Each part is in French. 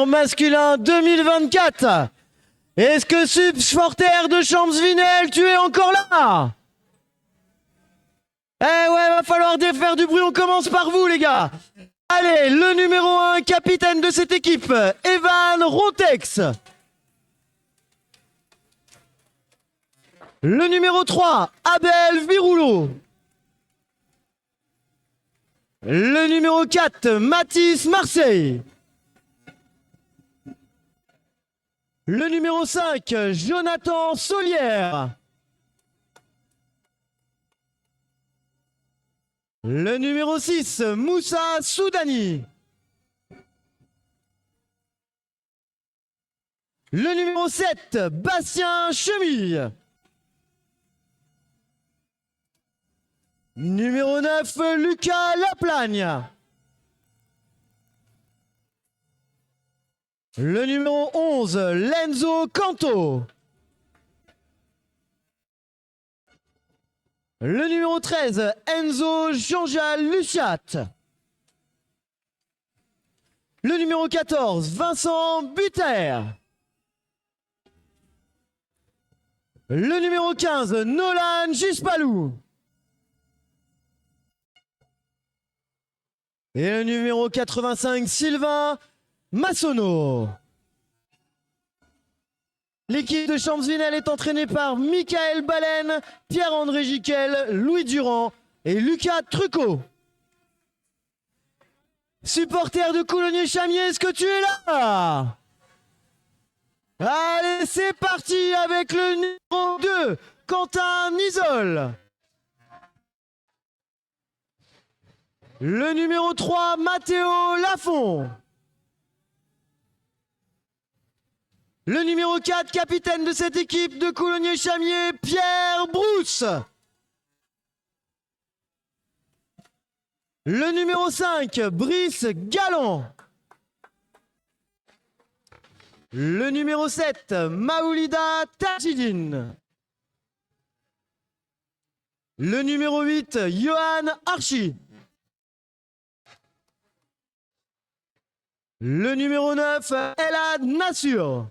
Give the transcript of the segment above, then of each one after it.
masculin 2024. Est-ce que Subsporter de Champs-Vinel, tu es encore là? Eh ouais, va falloir faire du bruit, on commence par vous les gars. Allez, le numéro 1, capitaine de cette équipe, Evan Rotex. Le numéro 3, Abel Viroulo. Le numéro 4, Mathis Marseille. Le numéro 5, Jonathan Solière. Le numéro 6, Moussa Soudani. Le numéro 7, Bastien Chemille. Numéro 9, Lucas Laplagne. Le numéro 11, Lenzo Canto. Le numéro 13, Enzo Jean-Jal Luciat. Le numéro 14, Vincent Buter. Le numéro 15, Nolan Gispalou. Et le numéro 85, Sylvain Massonneau. L'équipe de Champs-Vinel est entraînée par Michael Baleine, Pierre-André Giquel, Louis Durand et Lucas Trucot. Supporter de Coulommiers-Chamiers, est-ce que tu es là? Allez, c'est parti avec le numéro 2, Quentin Nisol. Le numéro 3, Mathéo Lafont. Le numéro 4, capitaine de cette équipe de Coulommiers-Chamiers, Pierre Brousse. Le numéro 5, Brice Galland. Le numéro 7, Maoulida Tajidine. Le numéro 8, Johan Archi. Le numéro 9, Elad Nassur.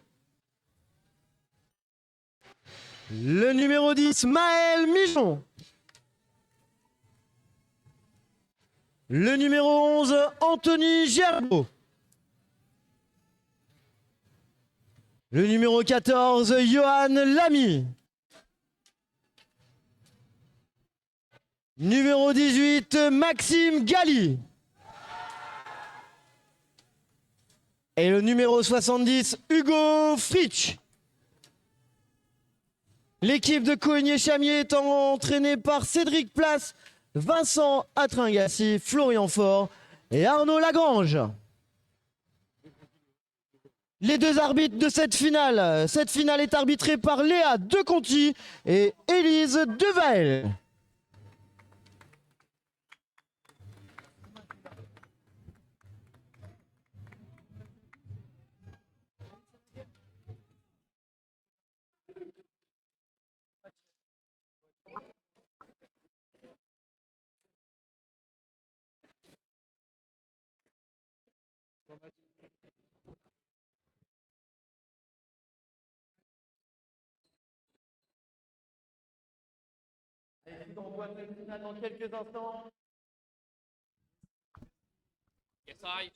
Le numéro 10, Maël Michon. Le numéro 11, Anthony Gerbeau. Le numéro 14, Johan Lamy. Numéro 18, Maxime Galli. Et le numéro 70, Hugo Fritsch. L'équipe de Coligny-Chamiers est entraînée par Cédric Place, Vincent Atringassi, Florian Faure et Arnaud Lagrange. Les deux arbitres de cette finale est arbitrée par Léa Deconti et Élise Devael. On voit cette finale dans quelques instants. Yes, I.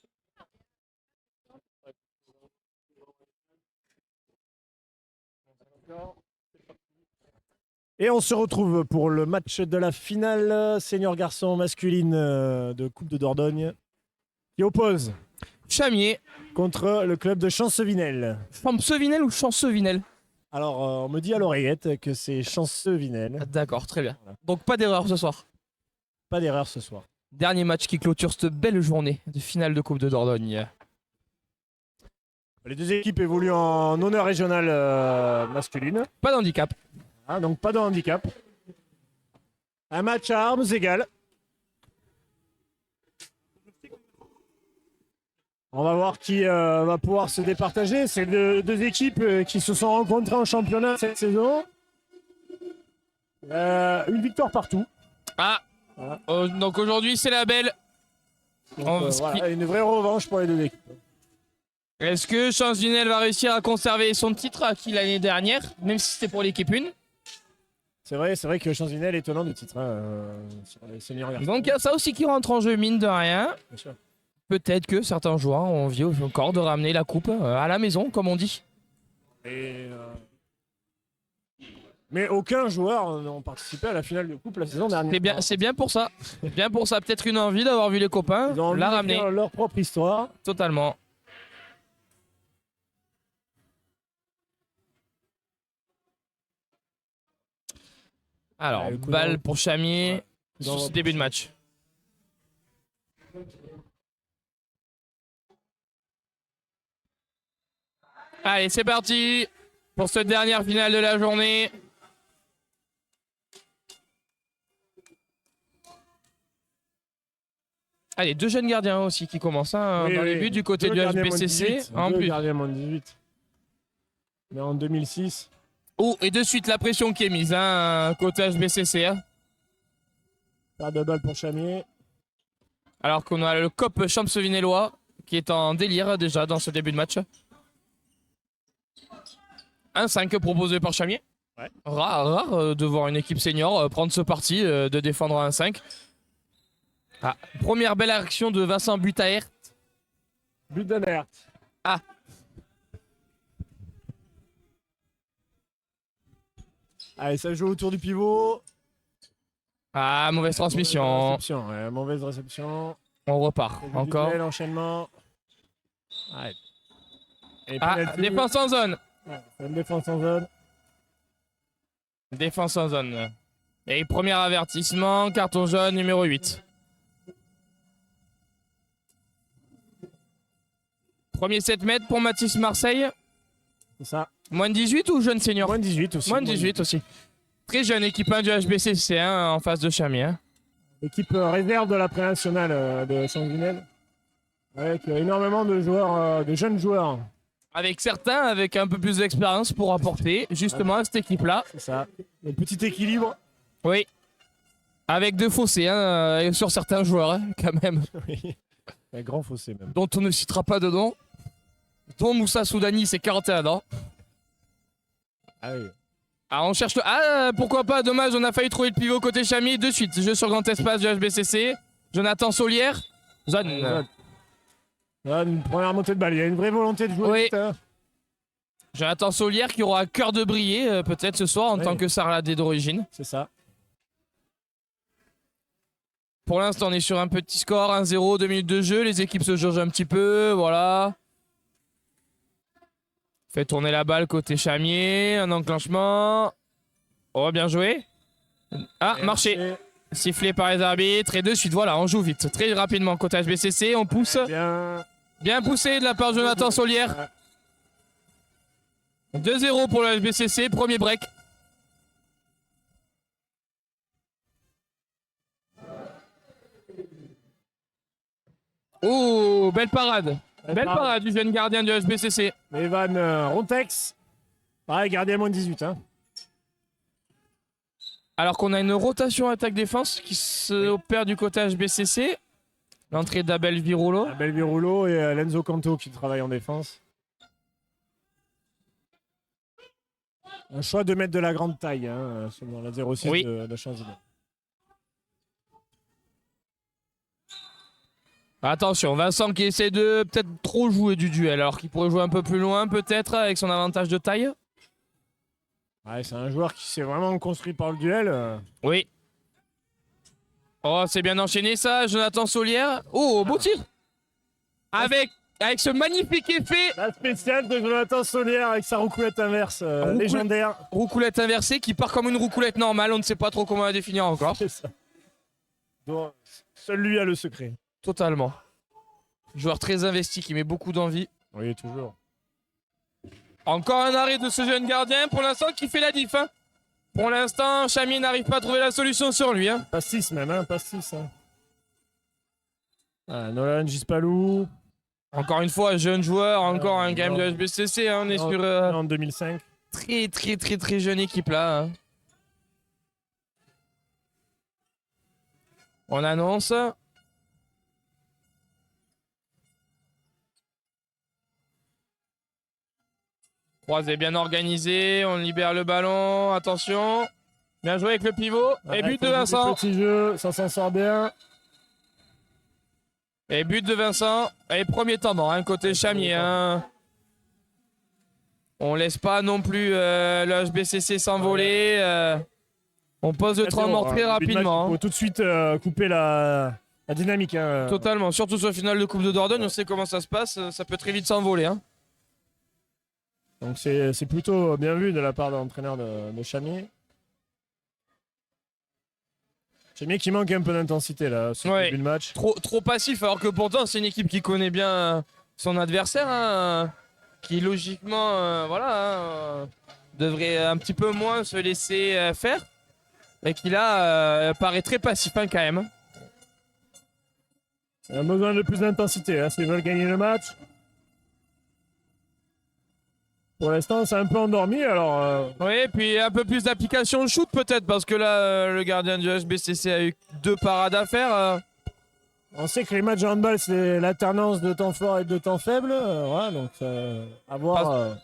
Et on se retrouve pour le match de la finale senior garçon masculine de Coupe de Dordogne qui oppose Chamiers. Contre le club de Champsevinel. Champsevinel ou Chancevinel? Alors, on me dit à l'oreillette que c'est Champsevinel. D'accord, très bien. Donc pas d'erreur ce soir. Pas d'erreur ce soir. Dernier match qui clôture cette belle journée de finale de Coupe de Dordogne. Les deux équipes évoluent en honneur régional masculine. Pas d'handicap. Ah, donc pas de handicap. Un match à armes égales. On va voir qui va pouvoir se départager. C'est deux équipes qui se sont rencontrées en championnat cette saison. Une victoire partout. Ah, voilà. Donc aujourd'hui c'est la belle. Donc, voilà, une vraie revanche pour les deux équipes. Est-ce que Changinel va réussir à conserver son titre acquis l'année dernière, même si c'était pour l'équipe 1? C'est vrai que Chanzinel est étonnant du titre sur les seniors garçons. Donc il y a ça aussi qui rentre en jeu, mine de rien. Bien sûr. Peut-être que certains joueurs ont envie encore de ramener la coupe à la maison, comme on dit. Mais aucun joueur n'a participé à la finale de coupe la saison dernière. C'est bien pour ça. Bien pour ça, peut-être une envie d'avoir vu les copains, Ils ont envie la de ramener. faire leur propre histoire. Totalement. Alors, Le coup balle d'envoi. pour Chamier Ouais. sur ce début de match. Allez, c'est parti pour cette dernière finale de la journée. Allez, 2 jeunes gardiens aussi qui commencent dans les buts du côté Deux du gardiens HBCC. moins 18, En deux plus. gardiens moins 18. Mais en 2006. Oh, et de suite la pression qui est mise côté HBCC. Paire de balles pour Chamier. Alors qu'on a le COP Champs-Vinellois qui est en délire déjà dans ce début de match. 1-5 proposé par Chamier. Ouais. Rare de voir une équipe senior prendre ce parti de défendre à 1-5. Ah, première belle action de Vincent Butaert. But d'Anert. Ah. Allez, ça joue autour du pivot. Ah, mauvaise transmission. Mauvaise réception. On repart. Début du Encore. duel, enchaînement. Ouais. Et Ah, penalty. défense en zone. Ouais, une défense en zone. Défense en zone. Et premier avertissement, carton jaune numéro 8. Premier 7 mètres pour Mathis Marseille. C'est ça. Moins de 18 ou jeune senior? Moins 18 aussi. Moins de 18 aussi. Très jeune équipe 1 du HBCC en face de Chamier. Équipe réserve de la pré-nationale de Changinel. Avec énormément de joueurs, de jeunes joueurs. Avec certains avec un peu plus d'expérience pour apporter justement à cette équipe-là. C'est ça. Un petit équilibre. Oui. Avec deux fossés sur certains joueurs quand même. Oui. Un grand fossé même. Dont on ne citera pas de nom. Dont Moussa Soudani, c'est 41 ans. Ah oui. Ah, on cherche le... Ah, pourquoi pas, dommage, on a failli trouver le pivot côté Chamier. De suite, jeu sur grand espace du HBCC. Jonathan Solière. Zone. Une première montée de balle. Il y a une vraie volonté de jouer. Oui. Vite, hein. Jonathan Solière qui aura à cœur de briller peut-être ce soir en Oui. tant que Sarladé d'origine. C'est ça. Pour l'instant, on est sur un petit score, 1-0, 2 minutes de jeu. Les équipes se jaugent un petit peu, voilà. Fait tourner la balle côté Chamier, un enclenchement. Oh, bien joué. Ah, marché. Sifflé par les arbitres. Et de suite, voilà, on joue vite. Très rapidement côté HBCC, on pousse. Bien. Bien poussé de la part de Jonathan Solière. 2-0 pour le HBCC, premier break. Oh, belle parade. Belle parade du jeune gardien du HBCC. Evan Rontex. Pareil, gardien moins 18. Hein. Alors qu'on a une rotation attaque-défense qui se opère du côté HBCC. L'entrée d'Abel Viroulo. Abel Viroulo et Lenzo Canto qui travaillent en défense. Un choix de mettre de la grande taille dans la 06 Oui. de Chanzinel. Attention, Vincent qui essaie de peut-être trop jouer du duel, alors qu'il pourrait jouer un peu plus loin peut-être avec son avantage de taille. Ouais, c'est un joueur qui s'est vraiment construit par le duel. Oui. Oh, c'est bien enchaîné ça, Jonathan Solière. Oh, beau tir. Avec ce magnifique effet. La spéciale de Jonathan Solière avec sa roucoulette inverse légendaire. Roucoulette inversée qui part comme une roucoulette normale, on ne sait pas trop comment la définir encore. C'est ça. Donc, seul lui a le secret. Totalement. Joueur très investi qui met beaucoup d'envie. Oui, toujours. Encore un arrêt de ce jeune gardien pour l'instant qui fait la diff. Pour l'instant, Chamier n'arrive pas à trouver la solution sur lui. Pas 6 même, pas 6. Nolan Gispalou. Encore une fois, jeune joueur, encore un game de HBCC. On est sur En 2005. très jeune équipe là. On annonce. Croisé bien organisé, on libère le ballon, attention. Bien joué avec le pivot. Et but de Vincent. Petit jeu, ça s'en sort bien. Et but de Vincent. Et premier temps mort, hein, côté Chamier. Hein. On laisse pas non plus le HBCC s'envoler. On pose le temps mort très rapidement. Il faut tout de suite couper la dynamique. Hein. Totalement. Surtout sur le final de Coupe de Dordogne, on sait comment ça se passe. Ça peut très vite s'envoler. Hein. Donc c'est plutôt bien vu de la part de l'entraîneur de Chamier. Chamier qui manque un peu d'intensité là sur le début de match. Trop passif, alors que pourtant c'est une équipe qui connaît bien son adversaire, hein, qui logiquement devrait un petit peu moins se laisser faire. Et qui là paraît très passif hein, quand même. Il a besoin de plus d'intensité hein, s'ils veulent gagner le match. Pour l'instant, c'est un peu endormi, alors... Oui, puis un peu plus d'application de shoot peut-être, parce que là, le gardien du HBCC a eu 2 parades à faire. On sait que les matchs de handball, c'est l'alternance de temps fort et de temps faible. Voilà, donc à voir...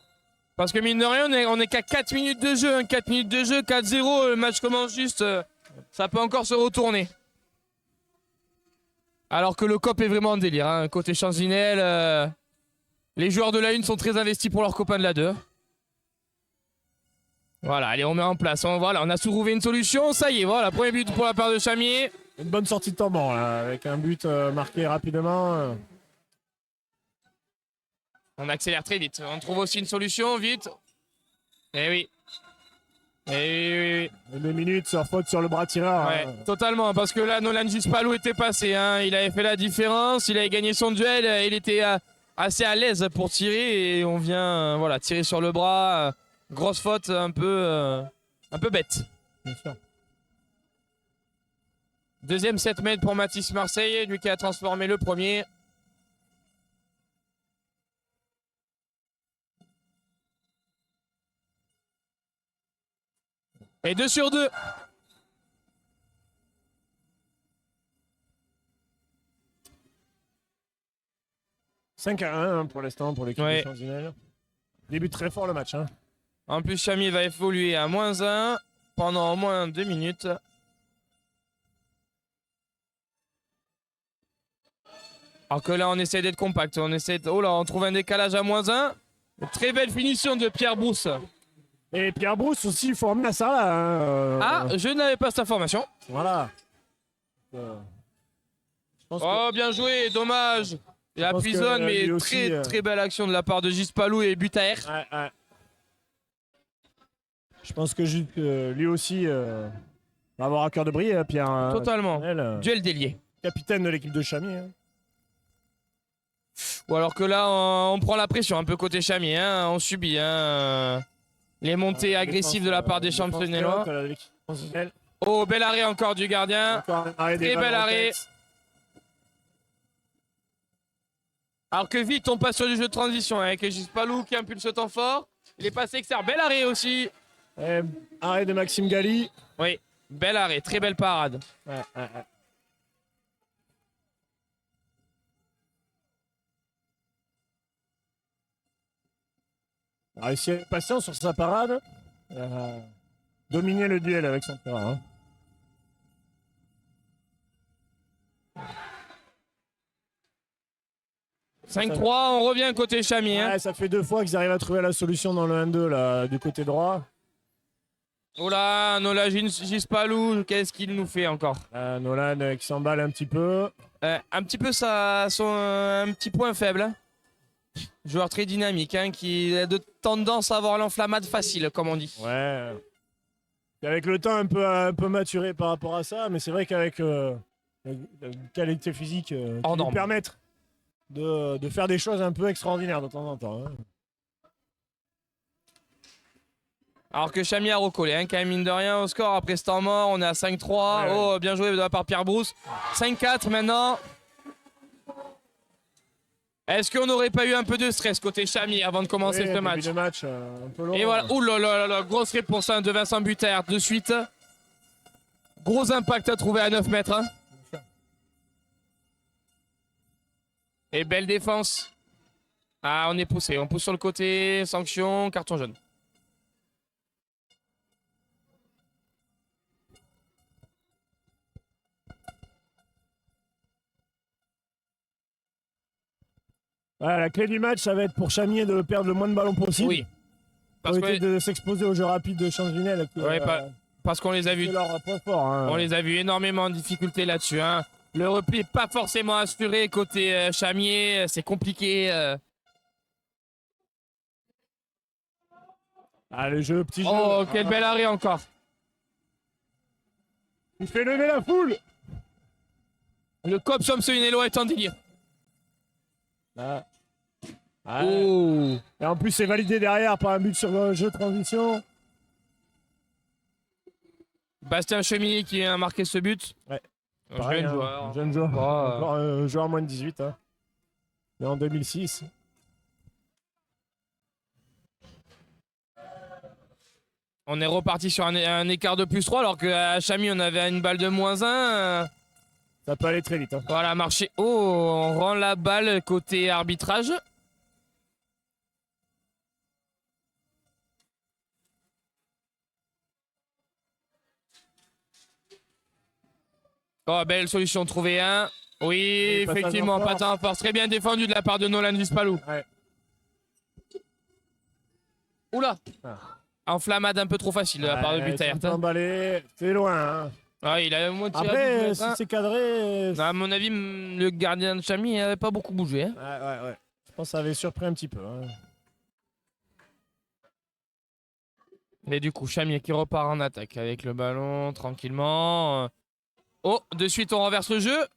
Parce que mine de rien, on est qu'à 4 minutes de jeu. Hein, 4 minutes de jeu, 4-0, le match commence juste. Ça peut encore se retourner. Alors que le COP est vraiment en délire. Hein, côté Chanzinel... Les joueurs de la 1 sont très investis pour leurs copains de la 2. Voilà, allez, on met en place. On a trouvé une solution. Ça y est, voilà, premier but pour la part de Chamier. Une bonne sortie de temps mort, là, avec un but marqué rapidement. On accélère très vite. On trouve aussi une solution, vite. Eh oui. Eh oui. 2 minutes sur faute sur le bras tireur. Ouais, totalement. Parce que là, Nolan Gispalou était passé. Hein. Il avait fait la différence. Il avait gagné son duel. Il était... assez à l'aise pour tirer et on vient tirer sur le bras. Grosse faute un peu bête. Bien sûr. Deuxième 7 mètres pour Mathis Marseille, lui qui a transformé le premier. Et 2 sur 2. 5-1 pour l'instant pour l'équipe de Chanzinel. Début très fort le match. Hein. En plus, Chamier va évoluer à -1 pendant au moins 2 minutes. Alors que là, on essaie d'être compact. Oh là, on trouve un décalage à -1. Très belle finition de Pierre Brousse. Et Pierre Brousse aussi formé à ça là. Hein. Je n'avais pas cette information. Voilà. Bien joué, dommage. Il a Pison, mais très belle action de la part de Gispalou et but à air. Ouais. Je pense que lui aussi va avoir à cœur de briller, Pierre. Totalement. Duel délié. Capitaine de l'équipe de Chamier. Hein. Ou alors que là, on prend la pression un peu côté Chamier. Hein. On subit les montées agressives de la part des Championnois. Oh, bel arrêt encore du gardien. Très bel arrêt. Alors que vite, on passe sur du jeu de transition avec Gispalou qui impulse le temps fort. Il est passé externe. Bel arrêt aussi. Arrêt de Maxime Galli. Oui, bel arrêt. Très belle parade. Ouais. Il a réussi à être patient sur sa parade. Dominer le duel avec son terrain. Hein. 5-3, on revient côté Chamier. Hein. Ouais, ça fait 2 fois qu'ils arrivent à trouver la solution dans le 1-2 là, du côté droit. Oh là, Nolan Gispalou, qu'est-ce qu'il nous fait encore? Nolan qui s'emballe un petit peu. Un petit peu un petit point faible. Hein. Joueur très dynamique, hein, qui a de tendance à avoir l'enflammade facile, comme on dit. Ouais. Et avec le temps un peu maturé par rapport à ça, mais c'est vrai qu'avec la qualité physique qui lui permettre de faire des choses un peu extraordinaires de temps en temps. Hein. Alors que Chamier a recollé, hein, quand même mine de rien au score après ce temps mort, on est à 5-3. Ouais. Oh, bien joué de la part Pierre Brousse. 5-4 maintenant. Est-ce qu'on n'aurait pas eu un peu de stress côté Chamier avant de commencer ce match? De match un peu long. Et voilà, ouh là là, grosse réponse de Vincent Buter de suite. Gros impact à trouver à 9 mètres. Hein. Et belle défense. Ah, on est poussé. On pousse sur le côté. Sanction, carton jaune. Ouais, la clé du match, ça va être pour Chamier de perdre le moins de ballons possible. Oui. Parce que de s'exposer au jeu rapide de Champs-Vinel. Ouais, parce qu'on les a vus. Leur point fort, hein. On les a vus énormément en difficulté là-dessus. Hein. Le repli n'est pas forcément assuré côté Chamier. C'est compliqué. Ah, le jeu, petit jeu. Oh, quel bel arrêt encore. Il fait lever la foule. Le cop Champs-Vinello est en délire. Ah. Oh. Et en plus, c'est validé derrière par un but sur le jeu de transition. Bastien Chemillé qui a marqué ce but. Ouais. Un Pareil, jeune hein, joueur. un jeune joueur. Oh, Encore un joueur moins de 18. Hein. Mais en 2006. On est reparti sur un écart de +3 alors qu'à Chamy on avait une balle de -1. Ça peut aller très vite. Hein. Voilà, marché. Oh, on rend la balle côté arbitrage. Oh, belle solution trouvée. Hein. Oui, effectivement, patin en force. Très bien défendu de la part de Nolan Vispalou. Ouais. Oula. Enflammade un peu trop facile de la part de Butert. C'est loin. Hein. Ah, il a moins tiré. Après, si c'est cadré. À mon avis, le gardien de Chamy n'avait pas beaucoup bougé. Hein. Ouais. Je pense que ça avait surpris un petit peu. Hein. Et du coup, Chamy qui repart en attaque avec le ballon tranquillement. Oh, de suite, on renverse le jeu.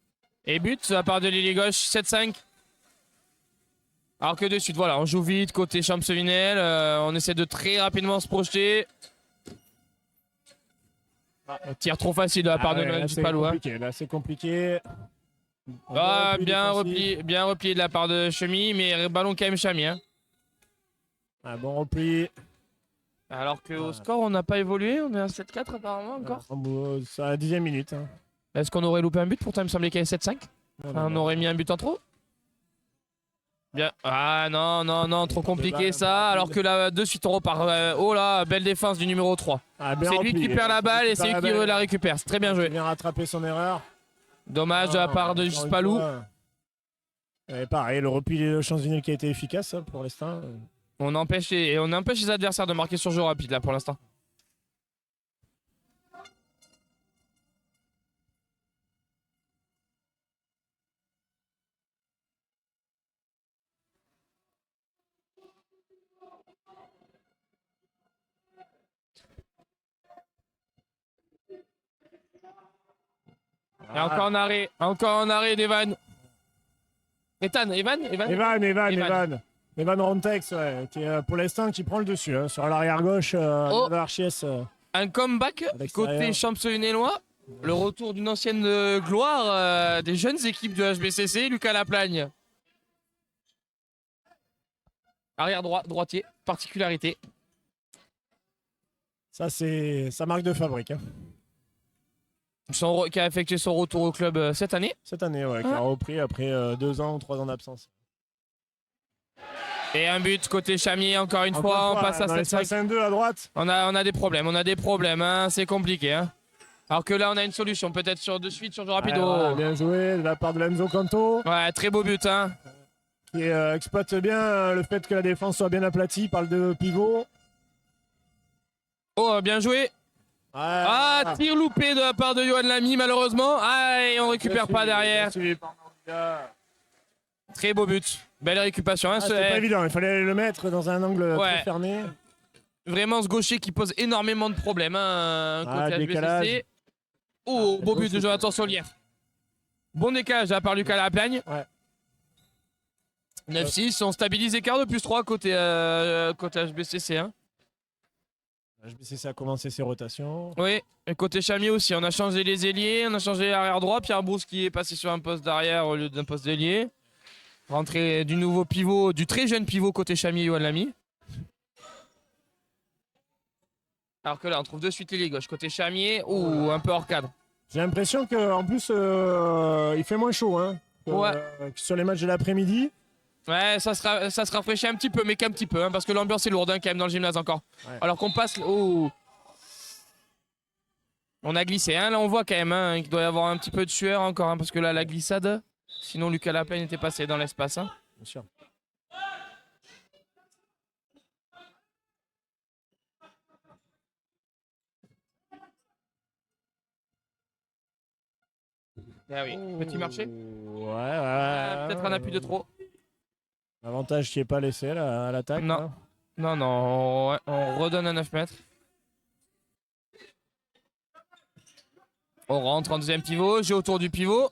Et but à part de l'ailier gauche, 7-5. Alors que de suite, voilà, on joue vite côté Champs-Vinel. On essaie de très rapidement se projeter. On tire trop facile de la part de Nolan Vispalou. Là, c'est compliqué. Ah, bien replié de la part de Chemy, mais ballon quand même Chamy. Hein. Un bon repli. Alors qu'au score, on n'a pas évolué. On est à 7-4 apparemment encore. C'est à la 10e minute. Hein. Est-ce qu'on aurait loupé un but? Pourtant, il me semblait qu'il y avait 7-5. On aurait mis un but en trop. Bien. Ah non, trop compliqué ça. Alors que là, de suite, on repart. Oh là, belle défense du numéro 3. C'est lui qui perd la balle et c'est lui qui la récupère. C'est très bien joué. Il vient rattraper son erreur. Dommage de la part de Vispalou. Et pareil, le repli de Champs-Vinel qui a été efficace pour l'instant. On empêche les adversaires de marquer sur jeu rapide là pour l'instant. Et encore un arrêt d'Evan. Evan Rontex, ouais, qui pour l'instant qui prend le dessus hein, sur l'arrière gauche de l'Archies. Un comeback côté Champs-Vinellois. Le retour d'une ancienne gloire des jeunes équipes de HBCC, Lucas Laplagne. Arrière droitier, particularité. Ça, c'est sa marque de fabrique. Hein. Qui a effectué son retour au club cette année. Cette année, ouais, qui a repris après 2 ans ou 3 ans d'absence. Et un but côté Chamier, encore une fois, on passe à 7-5 à droite. On a des problèmes, hein, c'est compliqué. Hein. Alors que là, on a une solution, peut-être de suite sur jeu rapide. Voilà, bien joué de la part de Lenzo Canto. Ouais, très beau but. Hein. Qui exploite bien le fait que la défense soit bien aplatie par le deux pivots. Oh, bien joué. Tir loupé de la part de Johan Lamy, malheureusement. Et on récupère pas derrière. Très beau but. Belle récupération. Hein, c'était pas évident, il fallait le mettre dans un angle très fermé. Vraiment ce gaucher qui pose énormément de problèmes. Hein, côté HBCC. Oh, beau but de Jonathan Solière. Bon décalage de la part Lucas Laplagne. Ouais. 9-6, on stabilise écart de +3 côté HBCC. Hein. HBCC a commencé ses rotations. Oui, et côté Chamier aussi, on a changé les ailiers, on a changé l'arrière droit. Pierre Brousse qui est passé sur un poste d'arrière au lieu d'un poste d'ailier. Rentrée du nouveau pivot, du très jeune pivot côté Chamier, Yoann Lamy. Alors que là, on trouve de suite les gauche. Côté Chamier, un peu hors cadre. J'ai l'impression qu'en plus, il fait moins chaud hein, que sur les matchs de l'après-midi. Ouais, ça se rafraîchit un petit peu, mais qu'un petit peu, hein, parce que l'ambiance est lourde hein, quand même dans le gymnase encore. Ouais. Alors qu'on passe... Oh. On a glissé, hein, là on voit quand même hein, qu'il doit y avoir un petit peu de sueur encore, hein, parce que là la glissade, sinon Lucas Laplaine était passé dans l'espace. Hein. Bien sûr. Ah oui, petit marché. Ouais. Peut-être un appui de trop. L'avantage qui n'est pas laissé là, à l'attaque. Non. Là. Non, on redonne à 9 mètres. On rentre en deuxième pivot, jeu autour du pivot.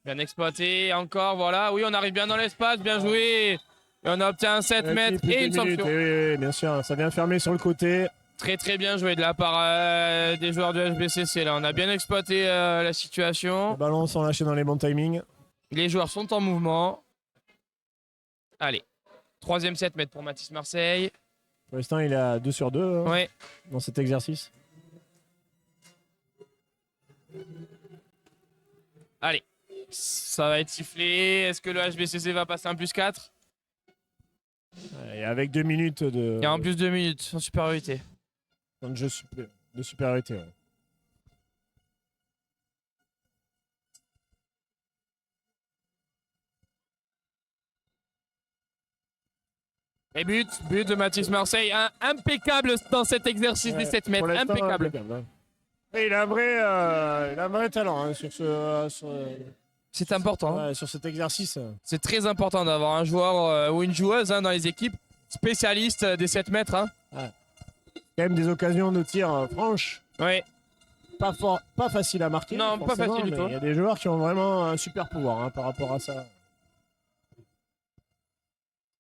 Bien exploité, encore, voilà. Oui, on arrive bien dans l'espace, bien joué. Et on obtient un 7 mètres et une sanction. Oui, bien sûr, ça vient fermer sur le côté. Très très bien joué de la part des joueurs du HBCC. Là, on a bien exploité la situation. Les ballons sont lâchés dans les bons timings. Les joueurs sont en mouvement. Allez, troisième 7 mètres pour Mathis Marseille. Pour l'instant, il est à 2 sur 2 hein, Ouais. dans cet exercice. Allez, ça va être sifflé. Est-ce que le HBCC va passer un plus 4? Et avec 2 minutes de. Il y a en plus 2 minutes en supériorité. De jeu de supériorité. Ouais. Et but de Mathis Marseille. Impeccable dans cet exercice des 7 mètres. Impeccable. Hein. Et il a un vrai talent hein, sur ce. C'est important. Ouais, sur cet exercice. C'est très important d'avoir un joueur ou une joueuse hein, dans les équipes spécialistes des 7 mètres. Hein. Ouais. Quand même des occasions de tir franches. Oui. Pas facile à marquer. Non, pas facile du tout. Il y a des joueurs qui ont vraiment un super pouvoir hein, par rapport à ça.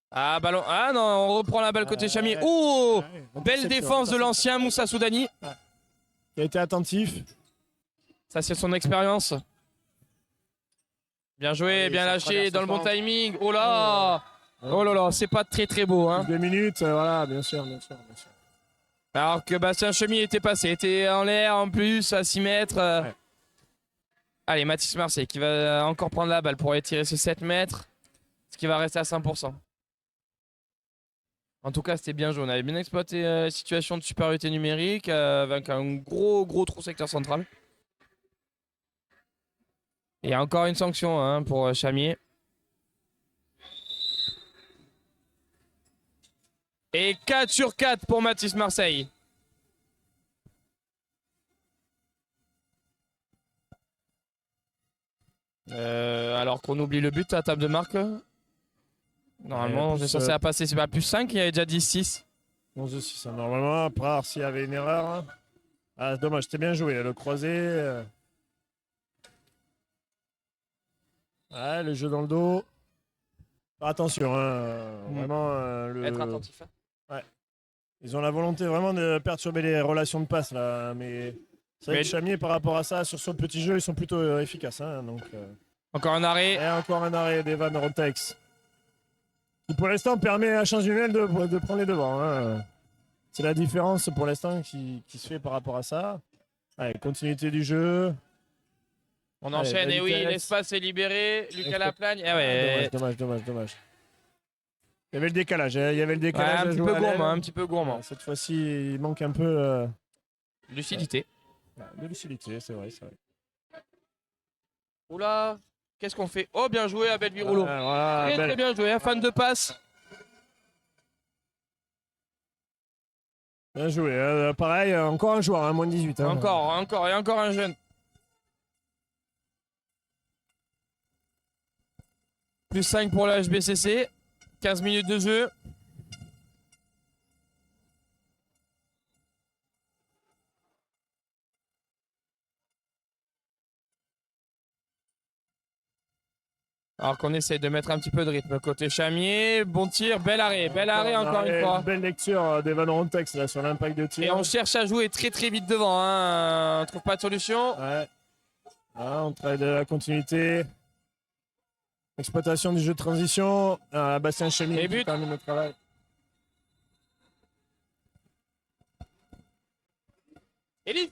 Ah, ballon. Ah non, on reprend la balle côté Chamier. Oh, belle défense de l'ancien Moussa Soudani. Il a été attentif. Ça, c'est son expérience. Bien joué, bien lâché, dans le bon timing. Oh là, oh là là, c'est pas très très beau. Hein. 2 minutes, voilà, bien sûr. Alors que Bastien Chemier était passé, était en l'air en plus à 6 mètres. Ouais. Allez, Mathis Marseille qui va encore prendre la balle pour aller tirer ce 7 mètres. Ce qui va rester à 100%. En tout cas, c'était bien joué. On avait bien exploité la situation de supériorité numérique avec un gros trou secteur central. Et encore une sanction hein, pour Chamier. Et 4 sur 4 pour Mathis Marseille. Alors qu'on oublie le but à table de marque. Normalement, on est censé passer. C'est pas plus 5, il y avait déjà 10-6. 11-6. Normalement, après, s'il y avait une erreur. Hein. Ah, dommage, c'était bien joué. Le croisé. Ouais, le jeu dans le dos. Attention, hein, vraiment. Être attentif. Hein. Ouais. Ils ont la volonté vraiment de perturber les relations de passe là, mais c'est vrai que Chamier par rapport à ça, sur son petit jeu, ils sont plutôt efficaces. Hein, donc, encore un arrêt. Et encore un arrêt d'Evan Rotex. Qui pour l'instant permet à Champs-Junel de prendre les devants. Hein. C'est la différence pour l'instant qui se fait par rapport à ça. Allez, continuité du jeu. On enchaîne, et oui, l'espace est libéré. Lucas Laplagne. Ah ouais. Dommage. Il y avait le décalage. Ouais, un petit peu gourmand. Cette fois-ci, il manque un peu. Lucidité. De lucidité, c'est vrai. Oula, qu'est-ce qu'on fait? Oh, bien joué, Abel Viroulo. Très bien joué, un fan de passe. Bien joué. Pareil, encore un joueur, hein, moins de 18. Hein. Encore un jeune. Plus 5 pour le HBCC. 15 minutes de jeu. Alors qu'on essaie de mettre un petit peu de rythme. Côté Chamier, bon tir, bel arrêt encore une fois. Belle lecture d'Evan Rontex là, sur l'impact de tir. Et on cherche à jouer très vite devant. Hein. On trouve pas de solution. Ouais. Ah, on travaille de la continuité. Exploitation du jeu de transition. Bastien Chamier qui termine le travail. Elie.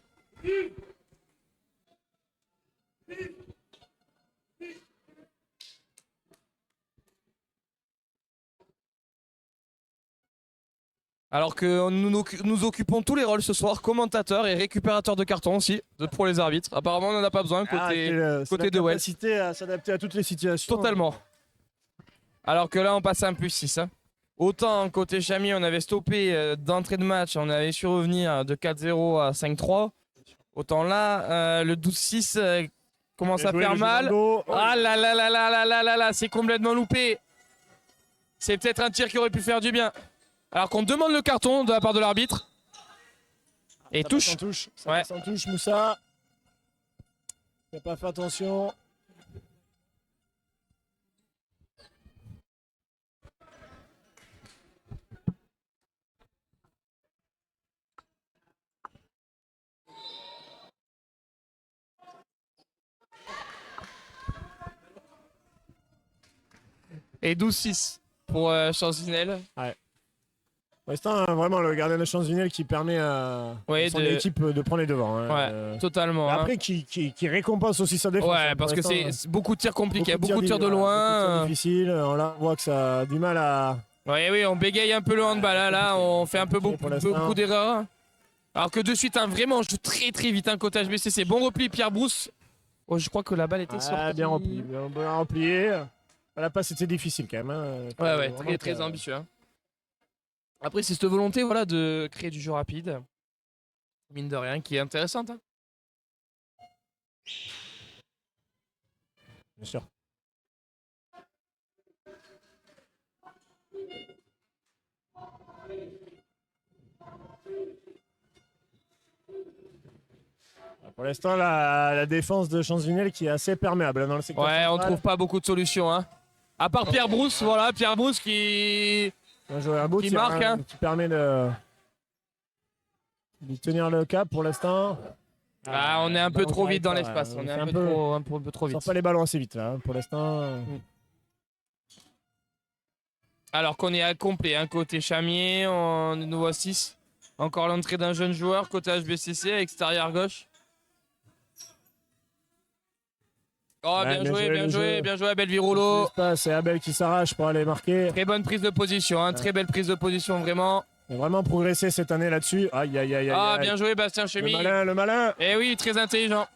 Alors que nous occupons tous les rôles ce soir, commentateurs et récupérateurs de cartons aussi, pour les arbitres. Apparemment, on n'en a pas besoin côté de Well. Capacité à s'adapter à toutes les situations. Totalement. Alors que là, on passe à un +6. Hein. Autant côté Chamier, on avait stoppé d'entrée de match, on avait su revenir de 4-0 à 5-3. Autant là, le 12-6 commence à faire mal. Ah là là là là là là là là, c'est complètement loupé. C'est peut-être un tir qui aurait pu faire du bien. Alors qu'on demande le carton de la part de l'arbitre. Et touche. Ça touche, Moussa. Il n'a pas fait attention. Et 12-6 pour Chanzinel. Ouais. Pour l'instant, vraiment le gardien de Chanzinel qui permet à son équipe de prendre les devants. Hein. Ouais, totalement. Après, qui récompense aussi sa défense. Ouais, parce que c'est beaucoup de tirs compliqués, beaucoup de tirs de loin. Beaucoup de tirs difficiles. Là, on voit que ça a du mal à. Oui, on bégaye un peu le handball. Là, on fait un peu beaucoup d'erreurs. Alors que de suite, vraiment, on joue très très vite un côté HBCC. Bon repli, Pierre Brousse. Oh, je crois que la balle était sortie. Bien replié. Bien replié. La passe était difficile quand même. Hein. Ouais, très ambitieux. Hein. Après, c'est cette volonté de créer du jeu rapide, mine de rien, qui est intéressante. Hein. Bien sûr. Pour l'instant, la défense de Chanzinel qui est assez perméable dans le secteur. Ouais, on trouve pas beaucoup de solutions. Hein. À part Pierre Brousse, Pierre Brousse qui marque. Hein. Qui permet de tenir le cap pour l'instant. On est un peu trop vite dans l'espace. On est un peu trop vite. On sort pas les ballons assez vite là, pour l'instant. Alors qu'on est à complet. Hein, côté Chamier, on nous voit 6. Encore l'entrée d'un jeune joueur côté HBCC, extérieur gauche. Oh, bien joué, Abel Virolo. C'est Abel qui s'arrache pour aller marquer. Très bonne prise de position, hein, très belle prise de position, vraiment. Il a vraiment progressé cette année là-dessus. Aïe. Bien joué, Bastien Chemy. Le malin. Eh oui, très intelligent.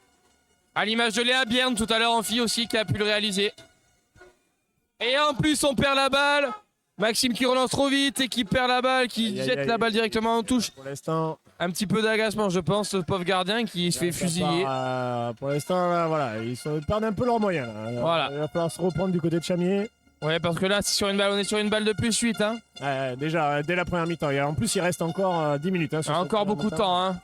À l'image de Léa Bierne tout à l'heure en fille aussi qui a pu le réaliser. Et en plus, on perd la balle. Maxime qui relance trop vite et qui perd la balle, qui jette la balle directement en touche. Pour l'instant. Un petit peu d'agacement, je pense, ce pauvre gardien qui se fait fusiller. Pour l'instant, là, voilà, ils perdent un peu leurs moyens. Là. Voilà. Il va falloir se reprendre du côté de Chamier. Ouais, parce que là, on est sur une balle de +8. Hein. Déjà, dès la première mi-temps. En plus, il reste encore 10 minutes. Hein, encore beaucoup de temps. Hein.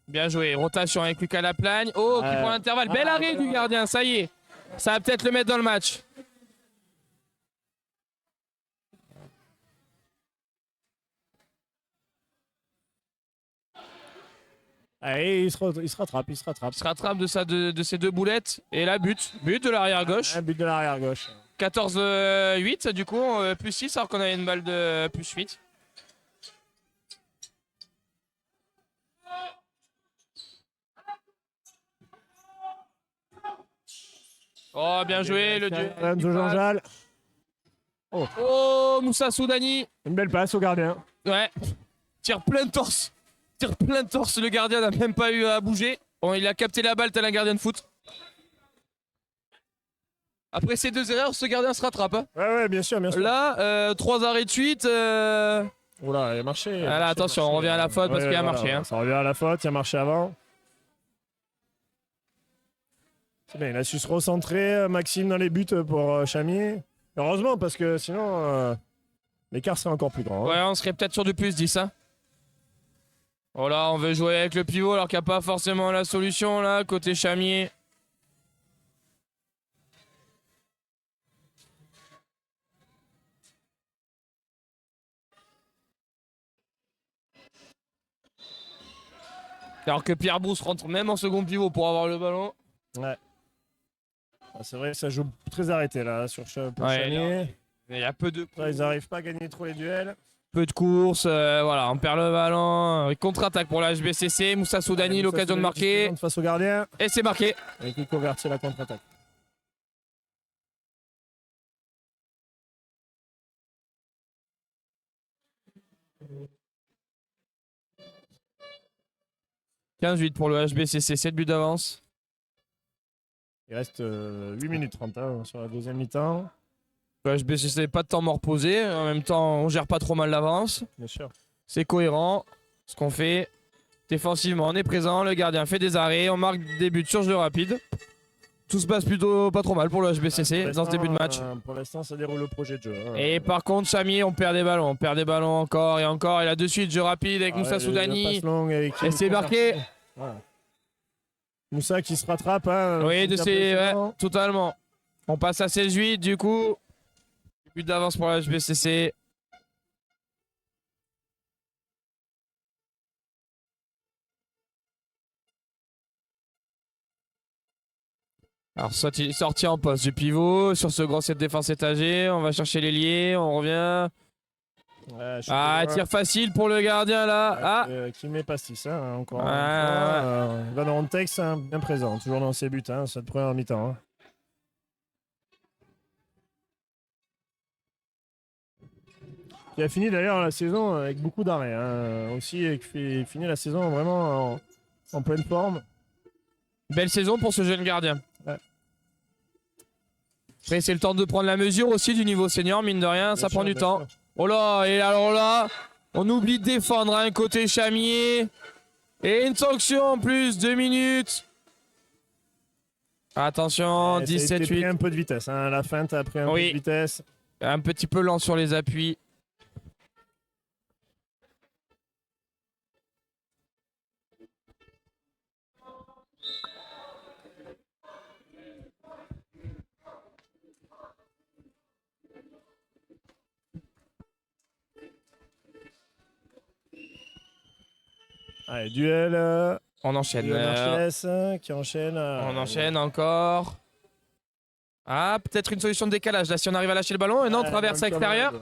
Bien joué. Rotation avec Lucas Laplagne. Oh, qui prend l'intervalle. Bel arrêt du gardien, ça y est. Ça va peut-être le mettre dans le match. Allez, il se rattrape. Il se rattrape de ses deux boulettes. Et là, but de l'arrière gauche. Un but de l'arrière gauche. 14-8, du coup, +6, alors qu'on avait une balle de +8. Oh, bien joué, le dieu. Jean-Jal. Oh, Moussa Soudani. Une belle passe au gardien. Ouais. Tire plein torse, le gardien n'a même pas eu à bouger. Bon, il a capté la balle tel un gardien de foot. Après ces deux erreurs, ce gardien se rattrape. Hein. Ouais, bien sûr. Là, 3 arrêts de suite. Oula, il a marché. Là, attention, on revient à la faute parce qu'il a marché. Hein. Ça revient à la faute, il a marché avant. C'est bien, il a su se recentrer, Maxime, dans les buts pour Chamier. Heureusement, parce que sinon, l'écart serait encore plus grand. Hein. Ouais, on serait peut-être sur du +10. Hein. Oh là, on veut jouer avec le pivot alors qu'il n'y a pas forcément la solution là, côté Chamier. Alors que Pierre Brousse rentre même en second pivot pour avoir le ballon. Ouais. C'est vrai que ça joue très arrêté là sur Chamier. Il y a peu de ils n'arrivent pas à gagner trop les duels. Peu de courses, voilà, on perd le ballon. Contre-attaque pour la HBCC. Moussa Soudani, l'occasion de marquer. Face au gardien. Et c'est marqué. Et qui convertit la contre-attaque. 15-8 pour le HBCC, 7 buts d'avance. Il reste 8 minutes 30 sur la deuxième mi-temps. Le HBCC, pas de temps mort posé. En même temps, on gère pas trop mal l'avance. Bien sûr. C'est cohérent ce qu'on fait. Défensivement, on est présent. Le gardien fait des arrêts. On marque des buts sur jeu rapide. Tout se passe plutôt pas trop mal pour le HBCC dans ce début de match. Pour l'instant, ça déroule le projet de jeu. Et par contre, Chamier, on perd des ballons. On perd des ballons encore et encore. Et là, de suite, jeu rapide avec Moussa Soudani. Et c'est marqué. Voilà. Moussa qui se rattrape. Oui, totalement. On passe à 16-8 du coup. But d'avance pour le HBCC. Alors, soit il est sorti en poste du pivot sur ce grand set de défense étagé. On va chercher l'ailier, on revient. Tir facile pour le gardien là. Qui met pastis, encore une fois. Van Rontex, bien présent, toujours dans ses buts, cette première mi-temps. Il a fini d'ailleurs la saison avec beaucoup d'arrêts. Aussi, il finit la saison vraiment en pleine forme. Belle saison pour ce jeune gardien. Ouais. Après, c'est le temps de prendre la mesure aussi du niveau senior, mine de rien, ça prend du temps. Sûr. Oh là, et alors là, on oublie de défendre côté Chamier. Et une sanction en plus, 2 minutes. Attention, 17-8. Un peu de vitesse, la feinte a pris un peu de vitesse. Un petit peu lent sur les appuis. Allez, duel. On enchaîne. Qui enchaîne. On enchaîne encore. Peut-être une solution de décalage. Là, si on arrive à lâcher le ballon, et non, traverse à l'extérieur.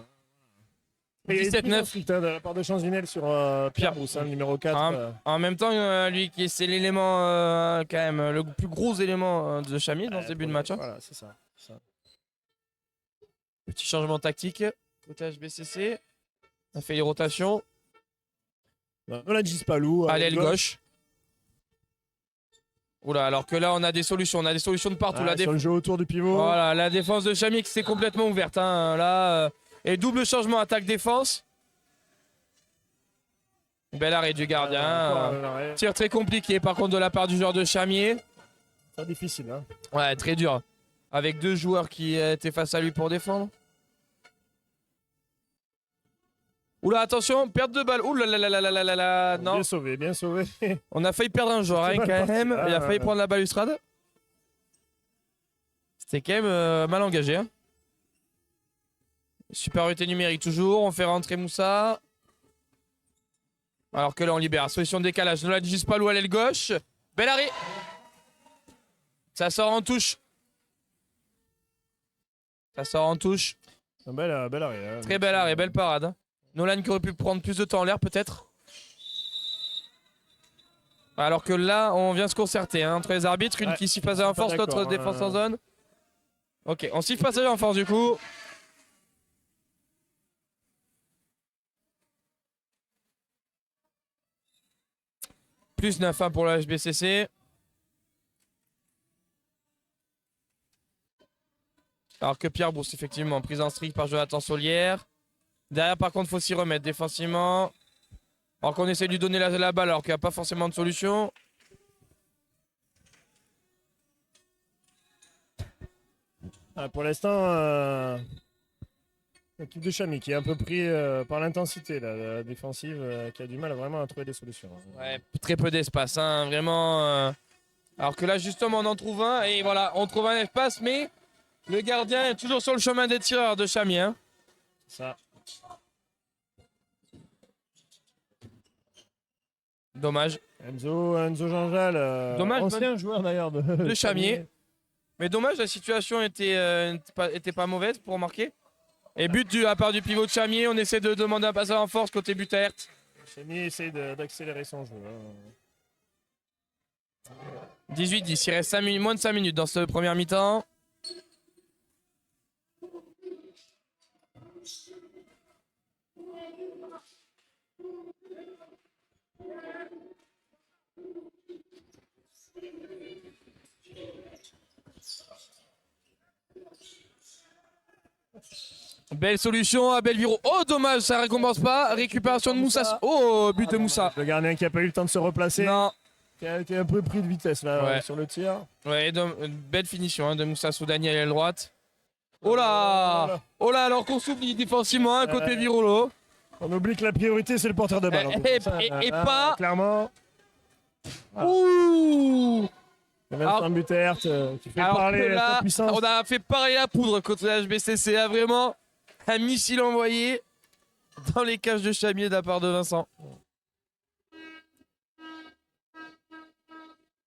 17-9. De la part de Chanzinel sur Pierre Brousse, numéro 4. En même temps, lui, c'est l'élément, quand même, le plus gros élément de Chamier dans ce début de match. Voilà, c'est ça. Petit changement tactique. Côté HBCC. On a fait les rotations. Nolan Gispalou. À l'aile gauche. Oula, alors que là, on a des solutions. On a des solutions de partout. Sur le jeu autour du pivot. Voilà, la défense de Chamier qui s'est complètement ouverte. Là, et double changement attaque-défense. Bel arrêt du gardien. Tir très compliqué, par contre, de la part du joueur de Chamier. C'est difficile. Ouais, très dur. Avec 2 joueurs qui étaient face à lui pour défendre. Oula, attention, perte de balle. Oula, là, non. Bien sauvé. On a failli perdre un joueur, quand même. Il a failli prendre la balustrade. C'était quand même mal engagé. Supériorité numérique toujours. On fait rentrer Moussa. Alors que là, on libère. Solution de décalage. Nolan Gispalou à l'aile gauche. Bel arrêt. Ça sort en touche. Un bel arrêt. Très bel arrêt, belle parade. Nolan qui aurait pu prendre plus de temps en l'air peut-être. Alors que là, on vient se concerter entre les arbitres. Une qui siffle passage en force, l'autre défense en zone. Ok, on siffle passage en force du coup. Plus 9-1 pour le HBCC. Alors que Pierre Brousse, effectivement, prise en strict par Jonathan Solière. Derrière, par contre, il faut s'y remettre défensivement. Alors qu'on essaie de lui donner la balle alors qu'il n'y a pas forcément de solution. Pour l'instant, l'équipe de Chamier qui est un peu pris par l'intensité la défensive, qui a du mal vraiment à trouver des solutions. Ouais, très peu d'espace, vraiment. Alors que là, justement, on en trouve un et voilà, on trouve un espace, mais le gardien est toujours sur le chemin des tireurs de Chamier. Ça. Dommage. Enzo Janjal, ancien joueur d'ailleurs de Chamier. Mais dommage, la situation était pas mauvaise pour marquer. Et but à part du pivot de Chamier, on essaie de demander un passage en force côté but à Hertz. Chamier essaie d'accélérer son jeu. 18-10, il reste moins de 5 minutes dans cette première mi-temps. Belle solution à Belviro. Oh, dommage, ça récompense pas. Récupération de Moussa. Oh, but de Moussa. Le gardien qui a pas eu le temps de se replacer. Non. Qui a été un peu pris de vitesse là sur le tir. Ouais, belle finition hein, de Moussa Soudani à l'aile droite. Oh là. Oh là, alors qu'on s'oublie défensivement à côté Virolo. On oublie que la priorité c'est le porteur de balle. Et pas. Clairement. Ouh. Vincent Butert qui fait parler là, sa puissance. on a fait pareil à poudre contre la HBCC. A vraiment un missile envoyé dans les cages de Chamier de la part de Vincent.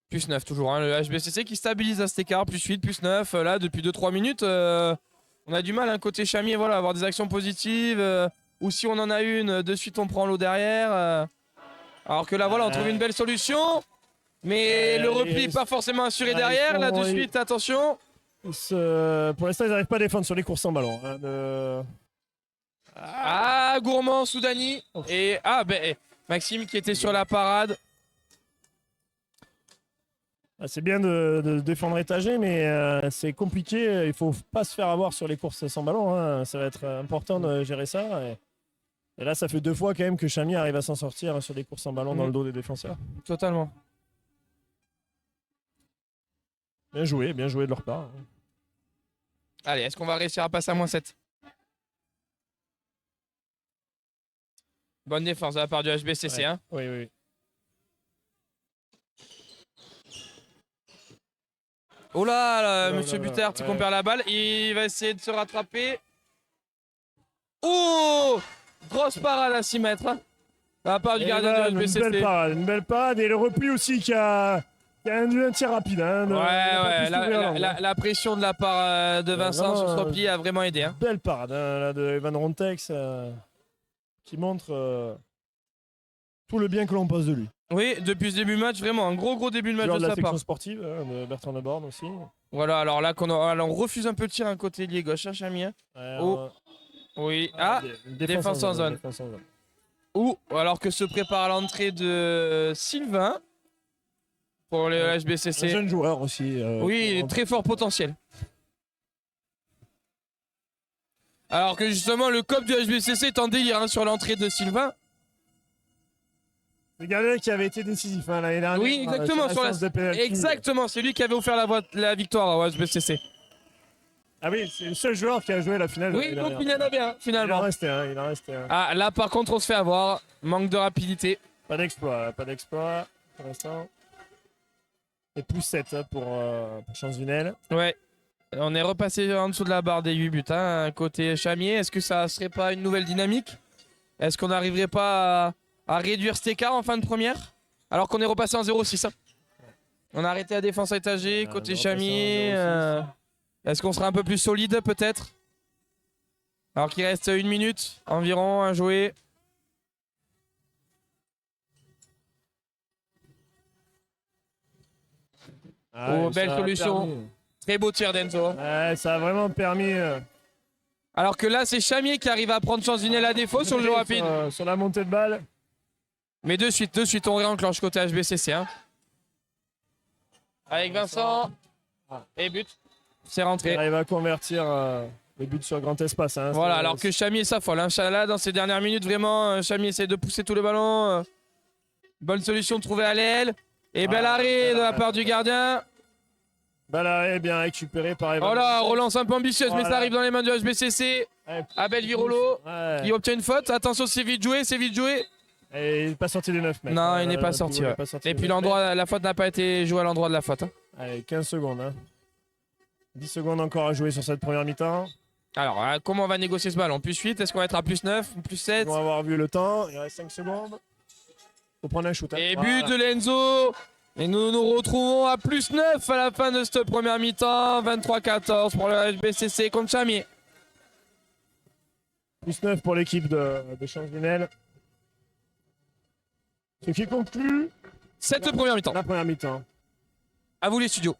Plus 9 toujours, hein, le HBCC qui stabilise à cet écart, plus 8, plus 9. Là, depuis 2-3 minutes, on a du mal, hein, côté Chamier, voilà, à avoir des actions positives. Ou si on en a une, de suite on prend l'eau derrière. Alors que là, voilà, on trouve une belle solution. Mais le repli n'est pas forcément assuré derrière. Là, de suite, attention. Pour l'instant, ils n'arrivent pas à défendre sur les courses en ballon. Ah, Gourmand, Soudani. Et Maxime qui était sur la parade. C'est bien de défendre étagé, mais c'est compliqué. Il faut pas se faire avoir sur les courses sans ballon. Hein. Ça va être important de gérer ça. Et là, ça fait 2 fois quand même que Chamier arrive à s'en sortir sur des courses en ballon dans le dos des défenseurs. Totalement. Bien joué de leur part. Allez, est-ce qu'on va réussir à passer à -7? Bonne défense de la part du HBCC. Ouais. Hein. Oui. Oh là, monsieur Butert qui perd la balle. Il va essayer de se rattraper. Oh, grosse parade à 6 mètres. Hein, de la part du gardien du HBCC. Une belle parade. Et le repli aussi qui a induit un tir rapide. Hein, la pression de la part de Vincent sur ce repli a vraiment aidé. Hein. Belle parade là, de Evan Rontex qui montre tout le bien que l'on pense de lui. Oui, depuis ce début de match, vraiment un gros début de match de sa part. La section sportive de Bertrand de Borne aussi. Voilà, alors là, on refuse un peu le tir un côté lié gauche, hein, Chamier. Oui, défense en zone. Ou alors que se prépare l'entrée de Sylvain pour le HBCC. Un jeune joueur aussi. Oui, très fort potentiel. Alors que justement, le COP du HBCC est en délire hein, sur l'entrée de Sylvain. Le gardien qui avait été décisif l'année dernière. Oui, exactement. Exactement, c'est lui qui avait offert la victoire au HBCC. Ah oui, c'est le seul joueur qui a joué la finale. Oui, donc il y en avait un finalement. Il en restait un. Ah, là par contre, on se fait avoir. Manque de rapidité. Pas d'exploit pour l'instant. Et plus 7 pour Champsvinel. Ouais. On est repassé en dessous de la barre des 8 buts. Hein, côté Chamier, est-ce que ça serait pas une nouvelle dynamique? Est-ce qu'on n'arriverait pas à réduire cet écart en fin de première? Alors qu'on est repassé en 0-6. Hein. On a arrêté la défense étagée, côté Chamier. Est-ce qu'on sera un peu plus solide peut-être? Alors qu'il reste 1 minute environ à jouer. Belle solution. Très beau tir d'Enzo. Ouais, ça a vraiment permis. Alors que là, c'est Chamier qui arrive à prendre Champsvinel à défaut sur le jeu rapide. Sur la montée de balle. Mais de suite, on réenclenche côté HBCC. Hein. Avec Vincent. Et but. C'est rentré. Il arrive à convertir le but sur grand espace. Hein. Voilà, alors que Chamier s'affole. Hein. Là, dans ces dernières minutes, vraiment, Chamier essaie de pousser tous les ballons. Bonne solution trouvée à l'aile. Et bel arrêt de la part du gardien. Bel arrêt bien récupéré par Evan. Oh là, relance un peu ambitieuse, mais ça arrive dans les mains du HBCC. Abel Virolo qui obtient une faute. Attention, c'est vite joué. Et il n'est pas sorti des 9 mètres. Non, il n'est pas sorti. Et puis la faute n'a pas été jouée à l'endroit de la faute. Hein. Allez, 15 secondes. Hein. 10 secondes encore à jouer sur cette première mi-temps. Alors, comment on va négocier ce ballon? Plus 8, est-ce qu'on va être à plus 9 ou plus 7? On va avoir vu le temps, il reste 5 secondes. Faut prendre un shoot. Hein. Et but de Lenzo. Et nous nous retrouvons à plus 9 à la fin de cette première mi-temps. 23-14 pour le HBCC contre Chamier. Plus 9 pour l'équipe de Champsvinel. Ce qui conclut cette première mi-temps. La première mi-temps. À vous les studios.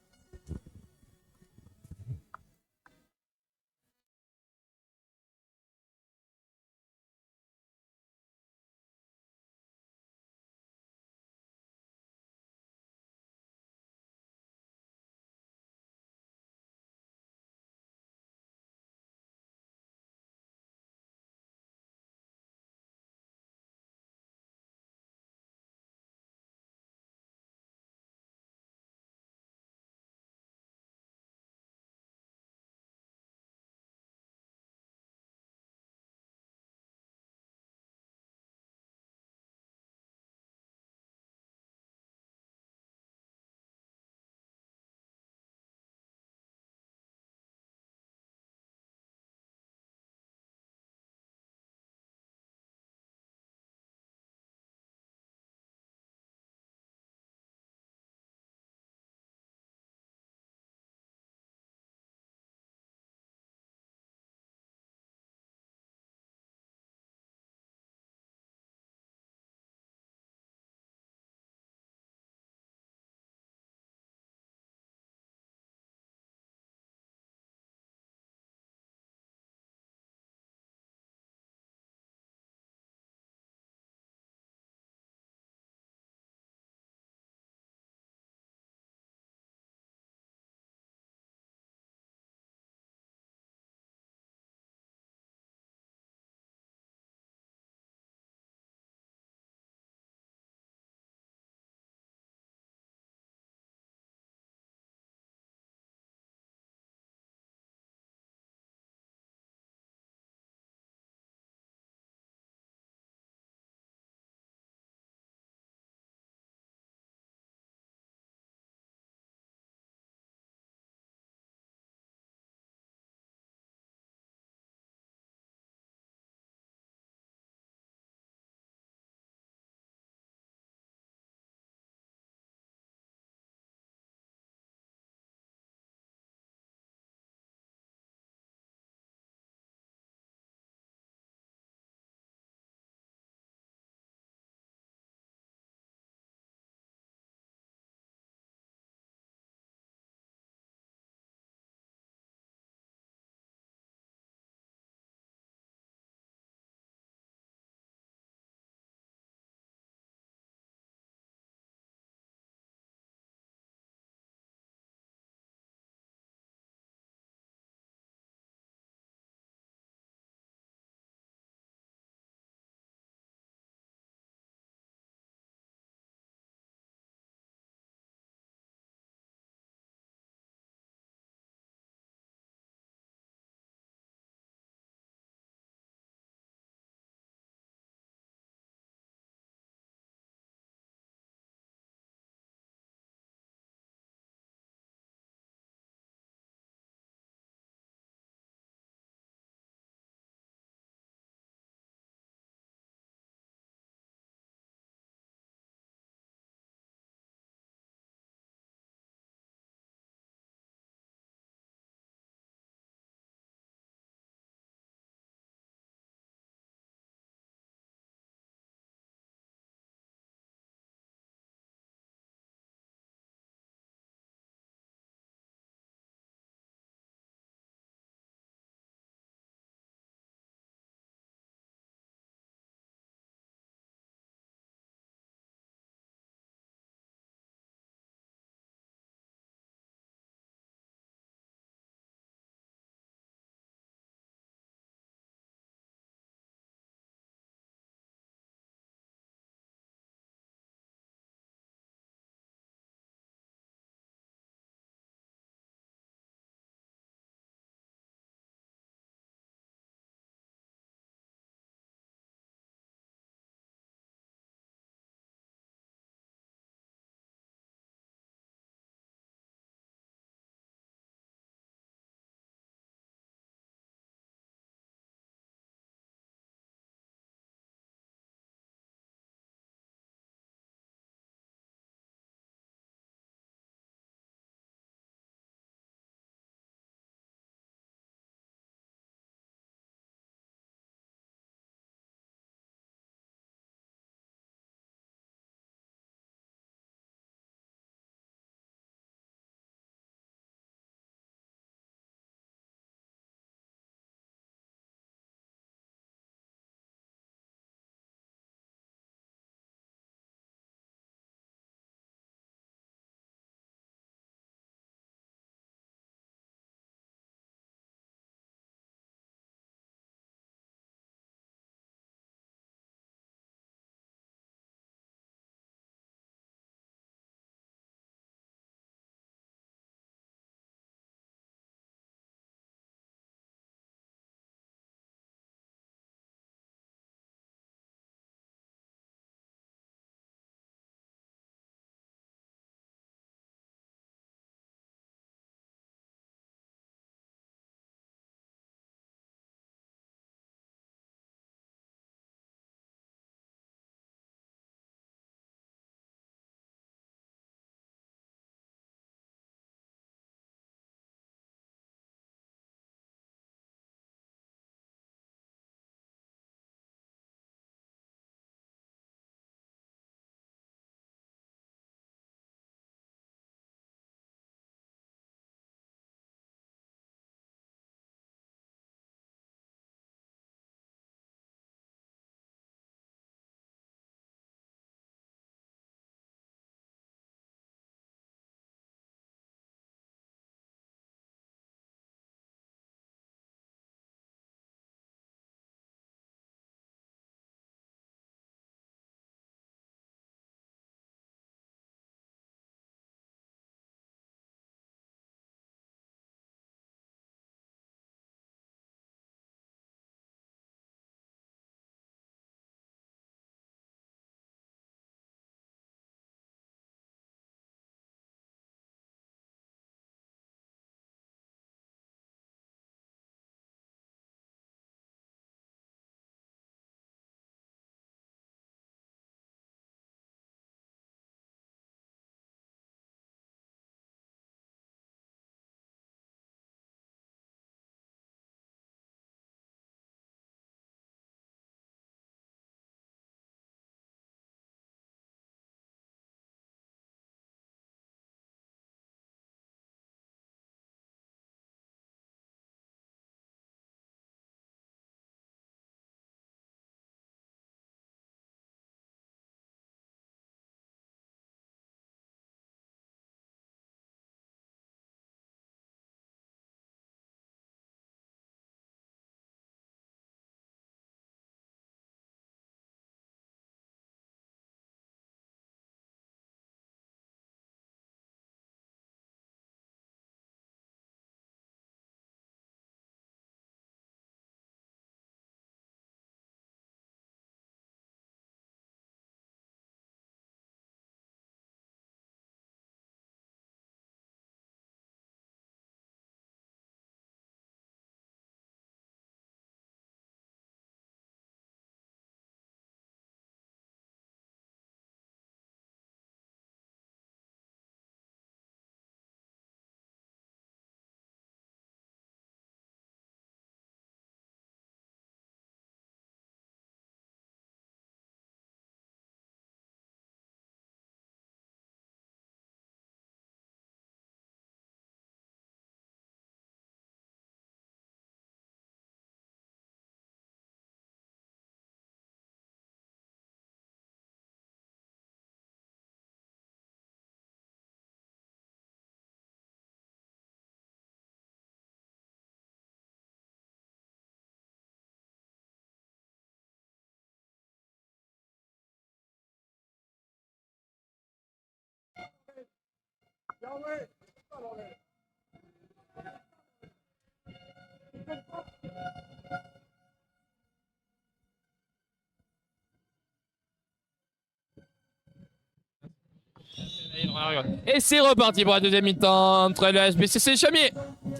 Et c'est reparti pour la deuxième mi-temps entre le HBCC et Chamier.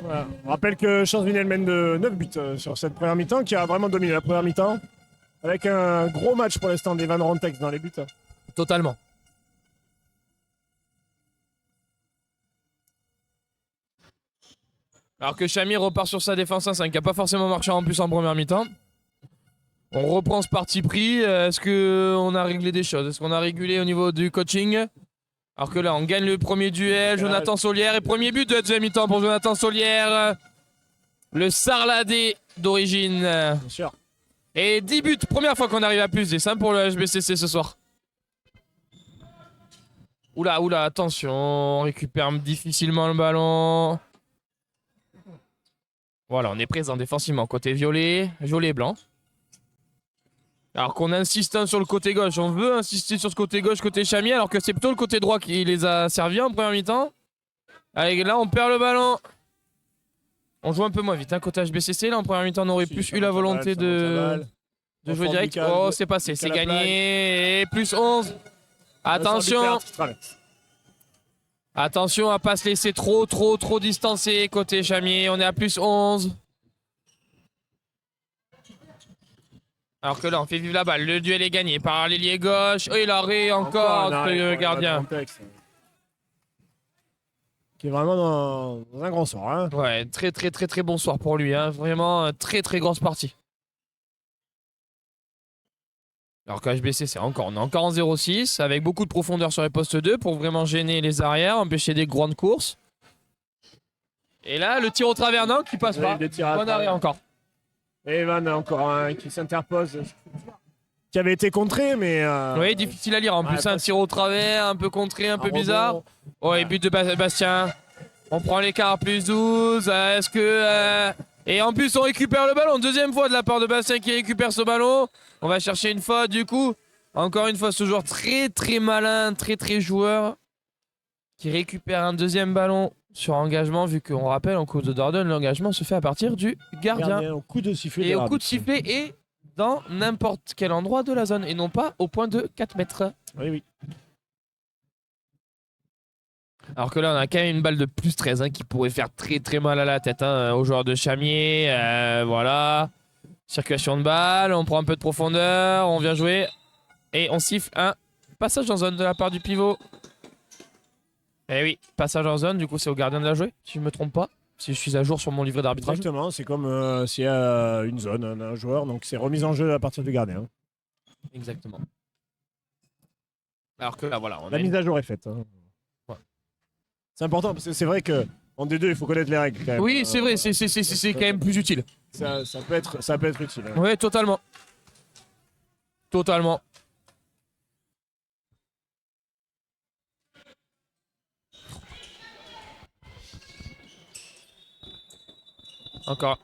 Voilà. On rappelle que Champs-Vinel mène de 9 buts sur cette première mi-temps, qui a vraiment dominé la première mi-temps. Avec un gros match pour l'instant d'Evan Rontex dans les buts. Totalement. Alors que Chamier repart sur sa défense 1-5, qui n'a pas forcément marché en plus en première mi-temps. On reprend ce parti pris. Est-ce qu'on a réglé des choses? Est-ce qu'on a régulé au niveau du coaching? Alors que là, on gagne le premier duel. Jonathan Solière et premier but de la deuxième mi-temps pour Jonathan Solière. Le Sarladé d'origine. Bien sûr. Et 10 buts, première fois qu'on arrive à plus 10 pour le HBCC ce soir. Oula, oula, attention, on récupère difficilement le ballon. Voilà, on est présent défensivement côté violet, violet et blanc. Alors qu'on insiste sur le côté gauche, on veut insister sur ce côté gauche, côté Chamier, alors que c'est plutôt le côté droit qui les a servis en première mi-temps. Allez, là on perd le ballon. On joue un peu moins vite, hein, côté HBCC. Là en première mi-temps, on aurait plus eu la volonté de jouer direct. Oh, c'est passé, c'est gagné. Et plus 11. Attention. Attention à pas se laisser trop distancer côté Chamier. On est à plus 11. Alors que là, on fait vivre la balle. Le duel est gagné par l'ailier gauche. Oh, il arrête encore le gardien. Qui est vraiment dans un grand soir. Hein. Ouais, très bon soir pour lui. Hein. Vraiment, très grosse partie. Alors que HBC, on est encore en 0-6, avec beaucoup de profondeur sur les postes 2 pour vraiment gêner les arrières, empêcher des grandes courses. Et là, le tir au travers, non, qui passe pas. Bon arrêt encore. Et Evan, encore un qui s'interpose. Qui avait été contré, mais... Oui, difficile à lire. En plus, un tir au travers, un peu contré, un peu bizarre. Oh, et but de Bastien. On prend l'écart plus 12. Est-ce que... Et en plus, on récupère le ballon. Deuxième fois de la part de Bastien qui récupère ce ballon. On va chercher une faute, du coup. Encore une fois, ce joueur très malin, très joueur. Qui récupère un deuxième ballon sur engagement, vu qu'on rappelle, en coup de Dordogne, l'engagement se fait à partir du gardien. Au coup de sifflet. Et au coup de sifflet et dans n'importe quel endroit de la zone. Et non pas au point de 4 mètres. Oui. Alors que là, on a quand même une balle de plus 13 qui pourrait faire très mal à la tête aux joueurs de Chamier. Voilà. Circulation de balle, on prend un peu de profondeur, on vient jouer. Et on siffle un passage en zone de la part du pivot. Eh oui, passage en zone, du coup c'est au gardien de la jouer, si je ne me trompe pas. Si je suis à jour sur mon livret d'arbitrage. Exactement, c'est comme s'il y a une zone, un joueur, donc c'est remise en jeu à partir du gardien. Exactement. Alors que là, voilà. La mise à jour est faite. Hein. Ouais. C'est important, parce que c'est vrai qu'en D2, il faut connaître les règles. Quand même. Oui, c'est vrai, c'est quand même plus utile. Ça peut être utile. Hein. Oui, totalement. Totalement. Encore.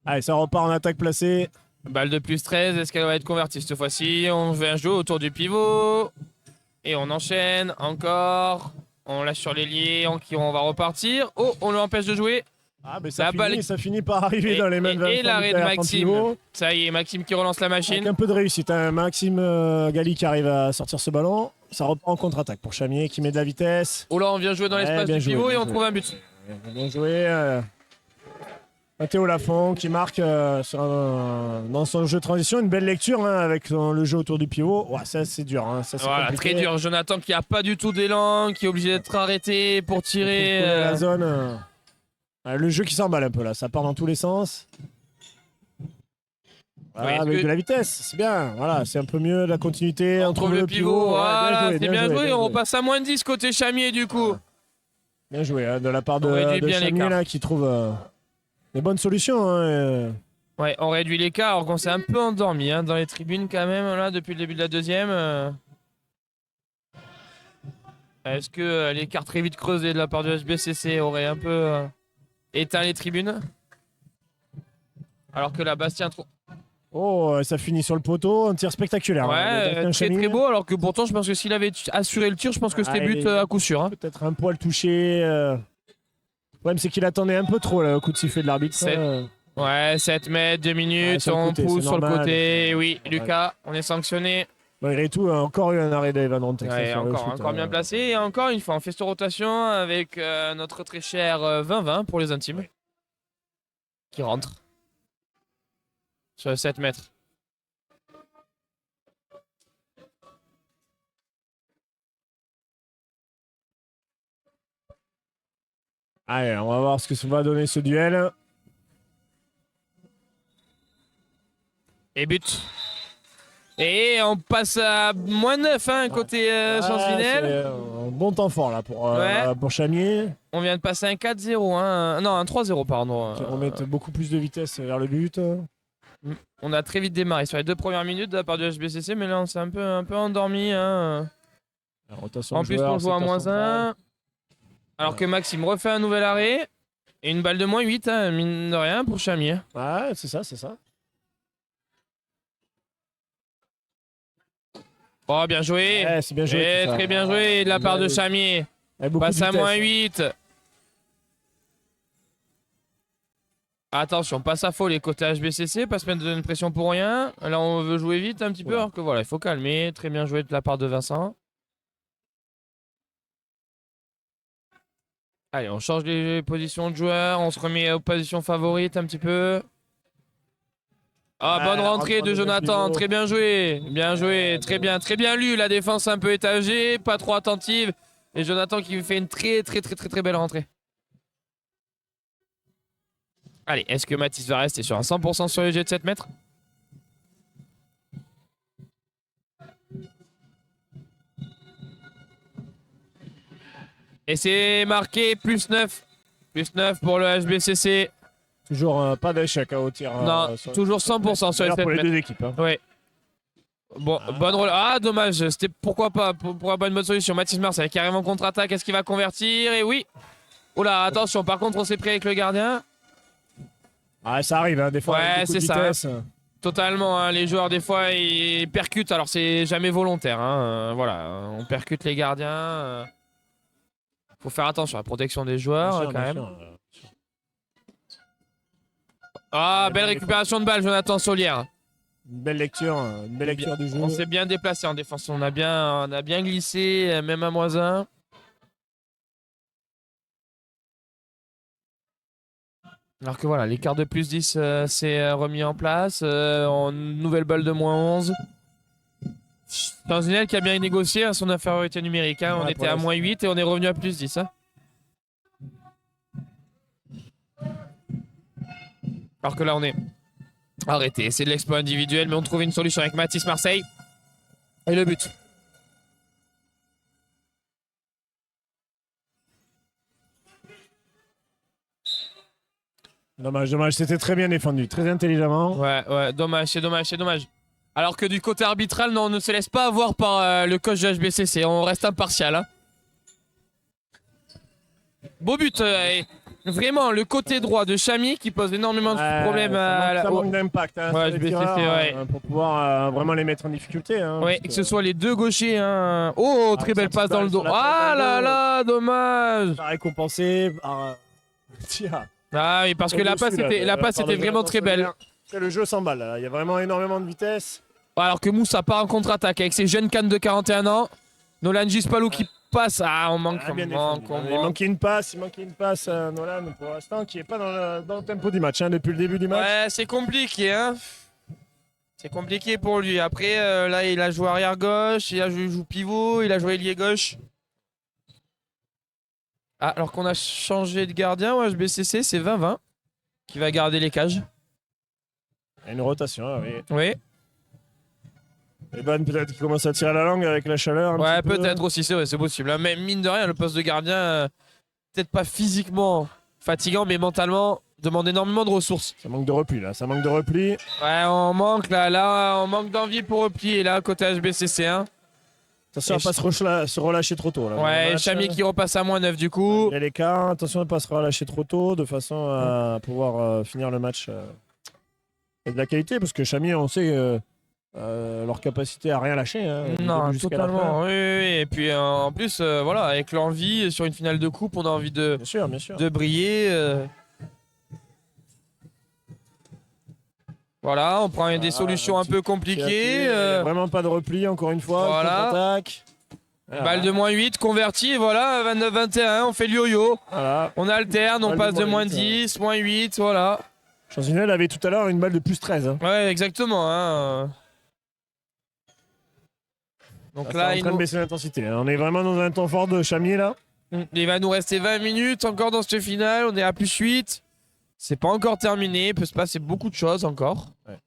Allez, ça repart en attaque placée. Balle de plus 13, est-ce qu'elle va être convertie cette fois-ci? On fait un jeu autour du pivot. Et on enchaîne encore. On lâche sur l'ailier, on va repartir. Oh, on l'empêche de jouer. Ah, mais ça finit par arriver dans les mains de et l'arrêt de Maxime. Ça y est, Maxime qui relance la machine. Avec un peu de réussite. Hein. Maxime Gali qui arrive à sortir ce ballon. Ça reprend en contre-attaque pour Chamier qui met de la vitesse. Oh là, on vient jouer dans l'espace du pivot et on trouve un but. Bien joué. Théo Lafont qui marque dans son jeu de transition une belle lecture avec le jeu autour du pivot. Ouais, ça c'est dur. Hein. Ça, voilà, très dur. Jonathan qui a pas du tout d'élan, qui est obligé d'être arrêté pour tirer. Pour la zone. Le jeu qui s'emballe un peu là, ça part dans tous les sens. Voilà, oui, avec de la vitesse, c'est bien. Voilà, c'est un peu mieux la continuité. On trouve le pivot. Voilà, c'est bien joué. On repasse à moins de 10 côté Chamier du coup. Bien joué de la part de Chamier là, qui trouve des bonnes solutions. Hein, Ouais, on réduit l'écart alors qu'on s'est un peu endormi hein, dans les tribunes quand même là depuis le début de la deuxième. Est-ce que l'écart très vite creusé de la part du HBCC aurait un peu éteint les tribunes? Alors que la Bastien... Oh, ça finit sur le poteau, un tir spectaculaire. Ouais, très très beau alors que pourtant je pense que s'il avait assuré le tir, je pense que c'était but à coup sûr. Hein. Peut-être un poil touché. Le problème c'est qu'il attendait un peu trop le coup de sifflet de l'arbitre. Ouais, 7 mètres, 2 minutes, ouais, on côté, pousse sur le côté. Oui, ouais. Lucas, on est sanctionné. Malgré tout, encore eu un arrêt d'Evan Rontex. Ouais, encore bien placé. Et encore une fois, on fait cette rotation avec notre très cher 20-20 pour les intimes. Qui rentre. Sur les 7 mètres. Allez, on va voir ce que ça va donner ce duel. Et but. Et on passe à moins 9 hein, côté Chance-Vinel. Un bon temps fort là pour Chamier. On vient de passer un 4-0, hein. Non un 3-0 pardon. Qui remettent beaucoup plus de vitesse vers le but. On a très vite démarré sur les 2 premières minutes de la part du HBCC, mais là on s'est un peu endormi. Hein. En plus on joue à moins 1. Alors que Maxime refait un nouvel arrêt. Et une balle de moins 8, hein, mine de rien, pour Chamier. Ouais, c'est ça, c'est ça. Oh, bien joué. Ouais, c'est bien joué. Très bien joué de la part de Chamier. Passe à moins 8. Attention, passe à faux les côtés HBCC, pas se mettre une pression pour rien. Là, on veut jouer vite un petit peu, alors que voilà, il faut calmer. Très bien joué de la part de Vincent. Allez, on change les positions de joueurs, on se remet aux positions favorites un petit peu. Ah, bonne rentrée de Jonathan, très bien joué. Bien joué, très bien lu. La défense un peu étagée, pas trop attentive. Et Jonathan qui fait une très belle rentrée. Allez, est-ce que Mathis va rester sur un 100% sur les jets de 7 mètres? Et c'est marqué plus 9. Plus 9 pour le HBCC. Toujours pas d'échec au tir. Non, toujours 100% sur les 7 pour les mètres. deux équipes. Hein. Ouais. Bon, bonne rôle. Ah, dommage. C'était pourquoi pas une bonne solution. Mathis Marseille carrément contre-attaque. Est-ce qu'il va convertir? Et oui. Oula, attention. Par contre, on s'est pris avec le gardien. Ah, ça arrive, hein, des fois. Ouais, c'est ça. Vitesse. Totalement. Hein, les joueurs, des fois, ils percutent. Alors, c'est jamais volontaire. Hein. Voilà. On percute les gardiens. Faut faire attention à la protection des joueurs, quand même. Ah, belle récupération de balle, Jonathan Solière. Une belle lecture du jeu. On s'est bien déplacé en défense. On a bien glissé, même à moins 1. Alors que voilà, l'écart de plus 10 s'est remis en place. Nouvelle balle de moins 11. Tanzinel qui a bien négocié son infériorité numérique. Hein. On était à moins 8 et on est revenu à plus 10. Hein. Alors que là, on est arrêté. C'est de l'exploit individuel, mais on trouve une solution avec Mathis Marseille. Et le but. Dommage. C'était très bien défendu, très intelligemment. Ouais, dommage. Alors que du côté arbitral, non, on ne se laisse pas avoir par le coach de HBCC. On reste impartial. Hein. Beau but. Vraiment, le côté droit de Chamy qui pose énormément de problèmes. Ça manque d'impact hein, pour pouvoir vraiment les mettre en difficulté. Hein, ouais, que ce soit les deux gauchers. Hein. Oh, très belle passe dans le dos. Ah là, dommage. Ça a récompensé par... Tiens. Ah oui, parce que la passe était vraiment très belle. Le jeu s'emballe, il y a vraiment énormément de vitesse. Alors que Moussa part en contre-attaque avec ses jeunes cannes de 41 ans. Nolan Gispalou qui passe. Ah, on manque. Il manquait une passe, Nolan, pour l'instant, qui n'est pas dans le tempo du match, hein, depuis le début du match. Ouais, c'est compliqué, hein. C'est compliqué pour lui. Après, là, il a joué arrière gauche, il joue pivot, il a joué ailier gauche. Ah, alors qu'on a changé de gardien au HBCC, c'est 20-20 qui va garder les cages. Il y a une rotation, oui. Oui. Evan peut-être qu'il commence à tirer la langue avec la chaleur. Ouais, peut-être aussi, c'est possible. Mais mine de rien, le poste de gardien, peut-être pas physiquement fatigant, mais mentalement, demande énormément de ressources. Ça manque de repli là, ça manque de repli. Ouais, on manque là, on manque d'envie pour replier là, côté HBCC. Hein. Attention à pas se relâcher trop tôt. Là, ouais, Chamier qui repasse à -9 du coup. Il y a l'écart, attention à ne pas se relâcher trop tôt de façon à pouvoir finir le match. Et de la qualité, parce que Chamier, on sait leur capacité à rien lâcher. Hein, non, totalement. Oui, oui. Et puis en plus, voilà, avec l'envie, sur une finale de coupe, on a envie de, bien sûr. de briller. Voilà, on prend des solutions un peu compliquées. Vraiment pas de repli, encore une fois. Voilà. Contre-attaque. Balle de -8, convertie, et voilà, 29-21, on fait le yo-yo. Voilà. On alterne, on passe de -10, -8, voilà. Chanzinel avait tout à l'heure une balle de +13. Hein. Ouais, exactement. Hein. Donc là, il est en train de baisser l'intensité. On est vraiment dans un temps fort de Chamier là. Il va nous rester 20 minutes encore dans cette finale. On est à +8. C'est pas encore terminé. Il peut se passer beaucoup de choses encore. Ouais.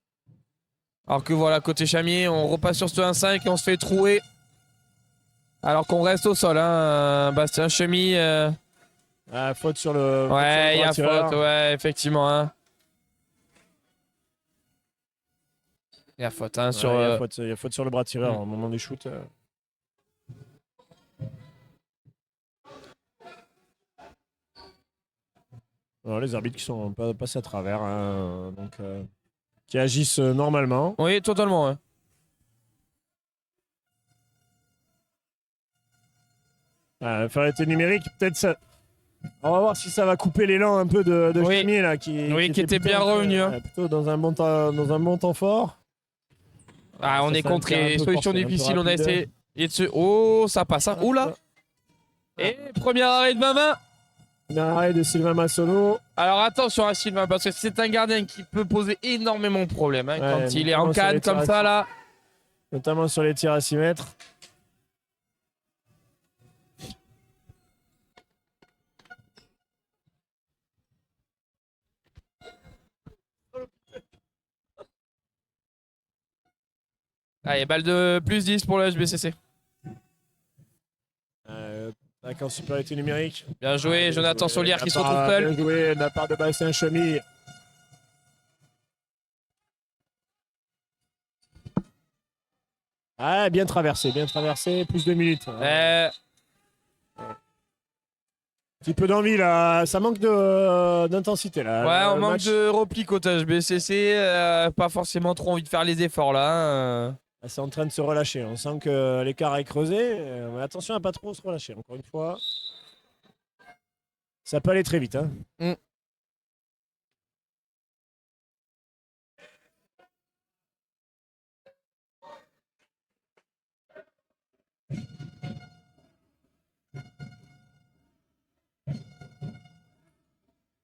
Alors que voilà, côté Chamier, on repasse sur ce 1-5 et on se fait trouer. Alors qu'on reste au sol. Hein. Bastien Chemy. Faute sur le. Ouais, il y a faute. Ouais, effectivement. Hein. Il y a faute. Hein, sur, il y a faute sur le bras tireur au moment des shoots. Alors, les arbitres qui sont passés à travers, hein, donc, qui agissent normalement. Oui, totalement. Hein. Infériorité numérique, peut-être ça. On va voir si ça va couper l'élan un peu de Chamier là, qui était bien revenu. Hein. Plutôt dans un bon temps fort. Ah, on est contré. Solution difficile, on a essayé. Oh, ça passe. Hein. Oula. Et premier arrêt de Mamin. Arrêt de Sylvain Massolo. Alors attention à Sylvain, parce que c'est un gardien qui peut poser énormément de problèmes hein, quand il est en canne comme ça là. Notamment sur les tirs à 6 mètres. Allez, balle de +10 pour le HBCC. En supériorité numérique. Bien joué, Jonathan Solière qui se retrouve seul. Bien joué de la part de Bastien Chemy. Ah, bien traversé, plus de minutes. Un petit peu d'envie là, ça manque d'intensité là. Ouais, on manque de repli côté HBCC, pas forcément trop envie de faire les efforts là. C'est en train de se relâcher, on sent que l'écart est creusé. Mais attention à pas trop se relâcher, encore une fois. Ça peut aller très vite. Hein.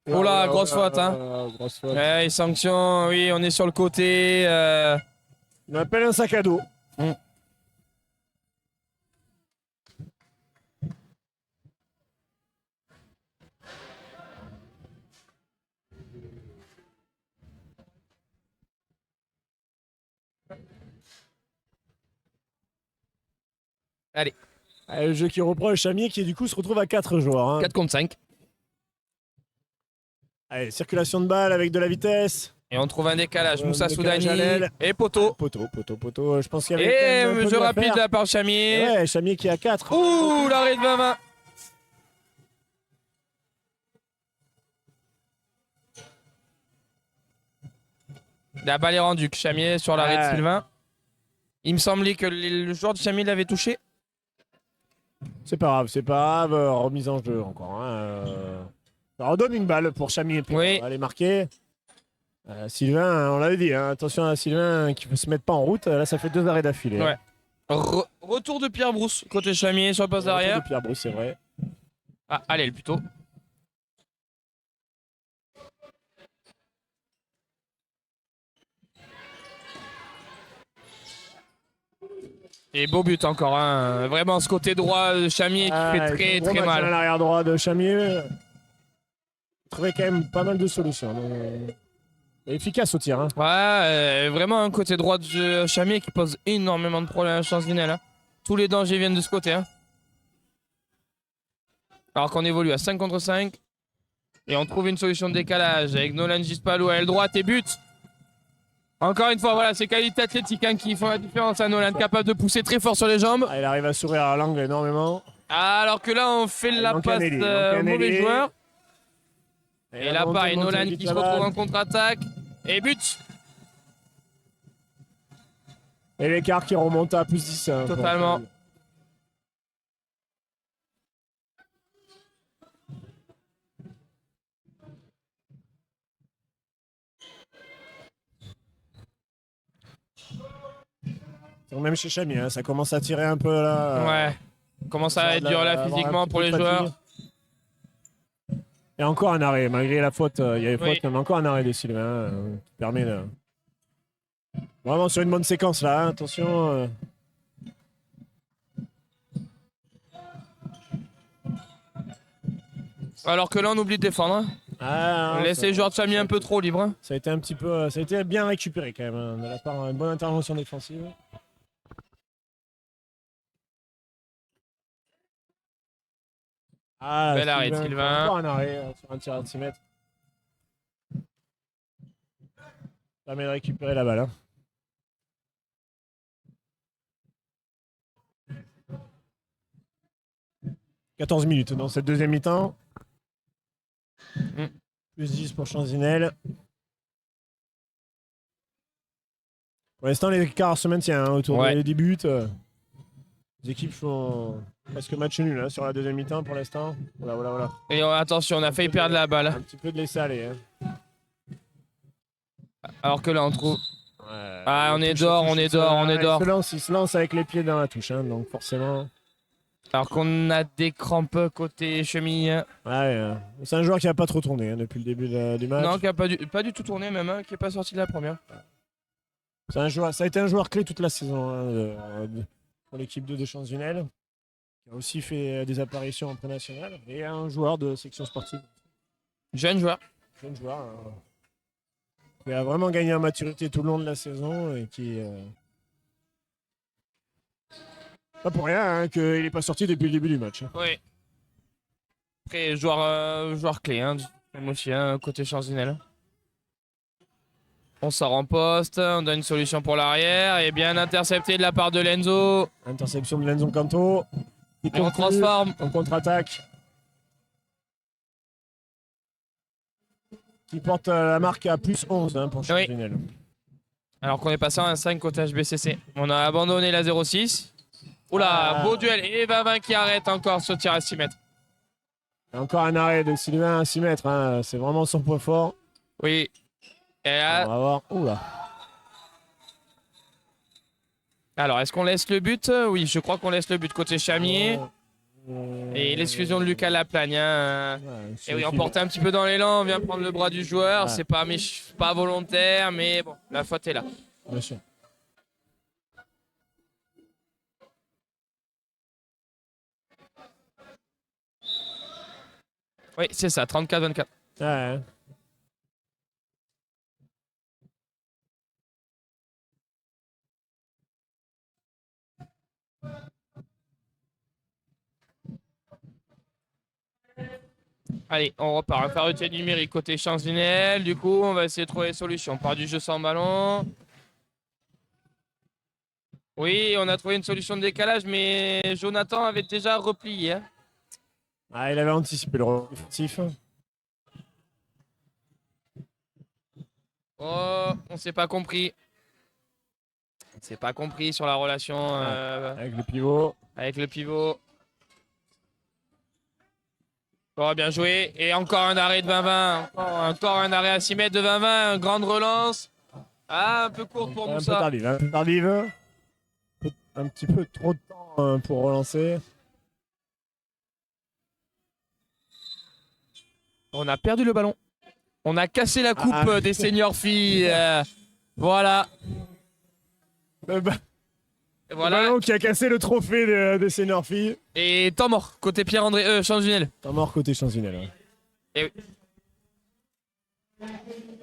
Oh là, grosse faute. Hein. Grosse faute. Ouais, sanction, oui, on est sur le côté. On appelle un sac à dos. Allez. Le jeu qui reprend le Chamier qui du coup se retrouve à 4 joueurs. Hein. 4 contre 5. Allez, circulation de balle avec de la vitesse. Et on trouve un décalage. Moussa Soudani et Poteau. Poteau. Je pense qu'il y avait. Et mesure rapide de la part de Chamier. Ouais, Chamier qui est à 4. Ouh, l'arrêt de 20-20. La balle est rendue. Chamier sur l'arrêt de Sylvain. Il me semblait que le joueur de Chamier l'avait touché. C'est pas grave. Remise en jeu encore. Hein. Ça redonne une balle pour Chamier pour aller marquer. Sylvain, on l'avait dit, hein, attention à Sylvain qui ne se mette pas en route. Là, ça fait 2 arrêts d'affilée. Ouais. Retour de Pierre Brousse, côté Chamier sur le poste d'arrière. Retour de Pierre Brousse, c'est vrai. Ah, allez, plutôt. Et beau but encore, hein. Vraiment ce côté droit de Chamier qui fait très mal. L'arrière droit de Chamier. Il trouvait quand même pas mal de solutions. Efficace au tir. Hein. Ouais, vraiment un côté droit de Chamier qui pose énormément de problèmes à Chanzinel. Hein. Tous les dangers viennent de ce côté. Hein. Alors qu'on évolue à 5 contre 5. Et on trouve une solution de décalage avec Nolan Gispalou à l'aile droite et but. Encore une fois, voilà, ces qualités athlétiques hein, qui font la différence à Nolan, capable de pousser très fort sur les jambes. Ah, il arrive à sourire à l'angle énormément. Alors que là, on fait la passe mauvais joueur. Et là, pareil, Nolan qui se retrouve en contre-attaque. Et but. Et l'écart qui remonte à plus 10. Hein, totalement. Même chez Chami, hein, ça commence à tirer un peu là. Ouais. Commence à être dur là physiquement pour les joueurs. Et encore un arrêt, malgré la faute, il y avait faute, mais encore un arrêt de Sylvain qui permet de... Vraiment sur une bonne séquence là, hein, attention. Alors que là on oublie de défendre. Hein. Ah, on laisse les joueurs de Chami un peu trop libres. Hein. Ça a été un petit peu, ça a été bien récupéré quand même, hein, de la part d'une bonne intervention défensive. Ah, bel arrêt de Sylvain. Encore un arrêt sur un tir à 6 mètres. Ça permet de récupérer la balle. Hein. « 14 minutes dans cette deuxième mi-temps. Plus 10 pour Chanzinel. Pour l'instant, l'écart se maintient hein, autour des buts. Les équipes font presque match nul hein, sur la deuxième mi-temps pour l'instant. Voilà. Et attention, on a failli perdre la balle. Un petit peu de laisser aller. Hein. Alors que là, on trouve... on est dehors. Il se lance avec les pieds dans la touche, hein, donc forcément... Alors qu'on a des crampes côté chemille. Ouais, c'est un joueur qui n'a pas trop tourné hein, depuis le début du match. Non, qui n'a pas du tout tourné même, hein, qui n'est pas sorti de la première. Ça a été un joueur clé toute la saison hein, pour l'équipe de Chanzinel, qui a aussi fait des apparitions en pré-national, et un joueur de section sportive. Jeune joueur. Qui a vraiment gagné en maturité tout le long de la saison et qui... Pas pour rien hein, qu'il n'est pas sorti depuis le début du match. Hein. Oui. Après, joueur clé, hein, même aussi, hein, côté Chanzinel. On sort en poste, on donne une solution pour l'arrière et bien intercepté de la part de Lenzo. Interception de Lenzo Canto. Et on transforme. En contre-attaque. Qui porte la marque à plus 11 hein, pour Chanzinel. Alors qu'on est passé à un 5 côté HBCC. On a abandonné la 0-6. Oula, beau duel. Et 20-20 qui arrête encore ce tir à 6 mètres. Et encore un arrêt de Sylvain à 6 mètres. Hein. C'est vraiment son point fort. Oui. Et là... On va voir. Oula. Alors, est-ce qu'on laisse le but? Oui, je crois qu'on laisse le but côté Chamier. Et l'exclusion de Lucas Laplagne. Hein. Et oui, on portait un petit peu dans l'élan. On vient prendre le bras du joueur. C'est pas volontaire, mais bon, la faute est là. Bien sûr. Oui, c'est ça, 34-24. Ouais. Allez, on repart. Infériorité numérique côté Chanzinel. Du coup, on va essayer de trouver des solutions. On part du jeu sans ballon. Oui, on a trouvé une solution de décalage, mais Jonathan avait déjà replié. Hein. Il avait anticipé le offensif. Oh, on s'est pas compris. On s'est pas compris sur la relation avec le pivot. Avec le pivot. Oh, bien joué. Et encore un arrêt de 20-20. Encore un arrêt à 6 mètres de 20-20. Grande relance. Un peu courte pour Moussa. Un peu tardive. Un petit peu trop de temps pour relancer. On a perdu le ballon. On a cassé la coupe des seniors filles. Voilà. Le ballon qui a cassé le trophée des seniors filles. Et temps mort, côté Pierre-André Chanzinel. Temps mort côté Chanzinel. Ouais. Et oui.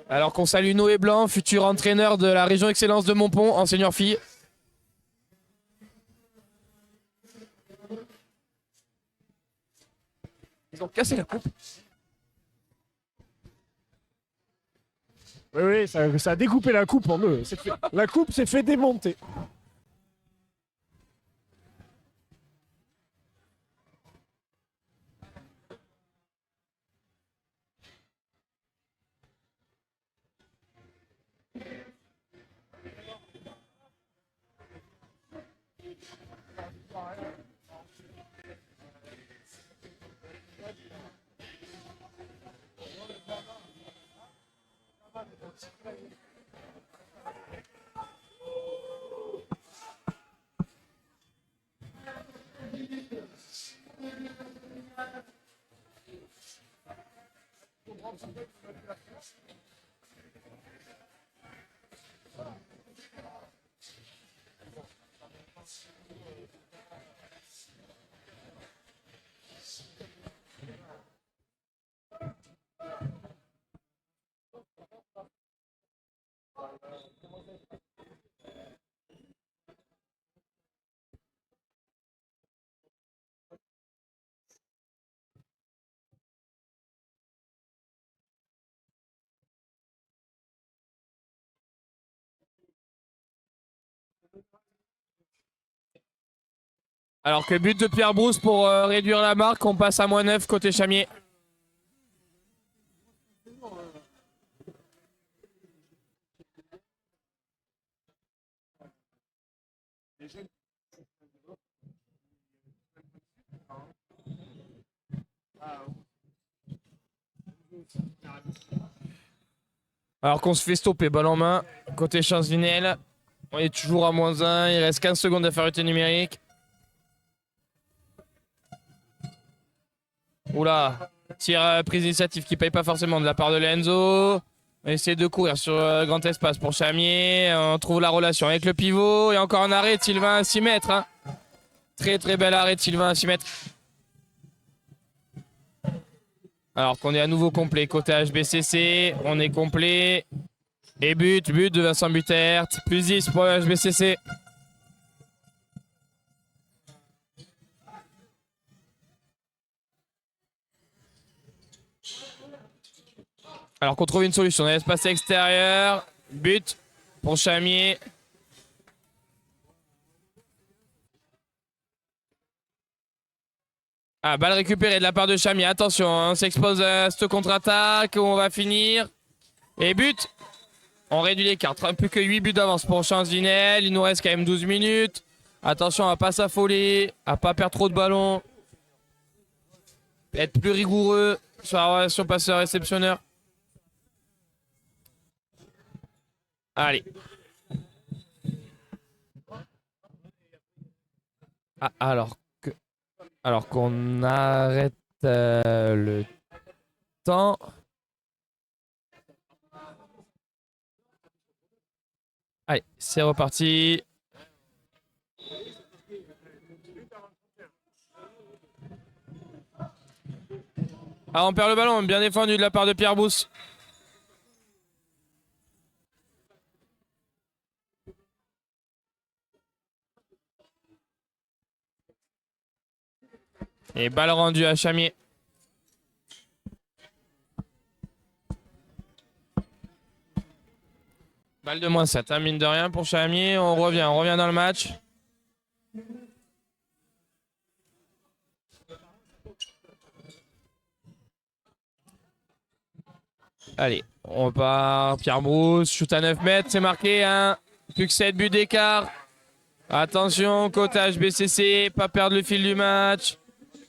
Alors qu'on salue Noé Blanc, futur entraîneur de la région Excellence de Montpont en senior filles. Ils ont cassé la coupe. Oui, ça a découpé la coupe en deux. La coupe s'est fait démonter. Alors que but de Pierre Brousse pour réduire la marque, on passe à -9 côté Chamier. Alors qu'on se fait stopper, balle en main, côté Champs-Vinel. On est toujours à -1, il reste 15 secondes de infériorité numérique. Oula, tir prise d'initiative qui paye pas forcément de la part de Lenzo. On va essayer de courir sur grand espace pour Chamier. On trouve la relation avec le pivot. Et encore un arrêt de Sylvain à 6 mètres. Hein. Très très bel arrêt de Sylvain à 6 mètres. Alors qu'on est à nouveau complet. Côté HBCC, on est complet. Et but de Vincent Butert. +10 pour le HBCC. Alors qu'on trouve une solution dans l'espace extérieur. But pour Chamier. Ah, balle récupérée de la part de Chamier. Attention, on s'expose à cette contre-attaque. On va finir. Et but. On réduit l'écart. Plus que 8 buts d'avance pour Champs-Vinel. Il nous reste quand même 12 minutes. Attention à ne pas s'affoler. À ne pas perdre trop de ballons. Être plus rigoureux sur la relation passeur-réceptionneur. Allez. Ah, alors qu'on arrête le temps. Allez, c'est reparti. Ah, on perd le ballon, bien défendu de la part de Pierre Brousse. Et balle rendue à Chamier. Balle de -7, hein, mine de rien pour Chamier. On revient dans le match. Allez, on repart. Pierre Brousse, shoot à 9 mètres, c'est marqué. Hein. Plus que 7 buts d'écart. Attention, côté HBCC, pas perdre le fil du match.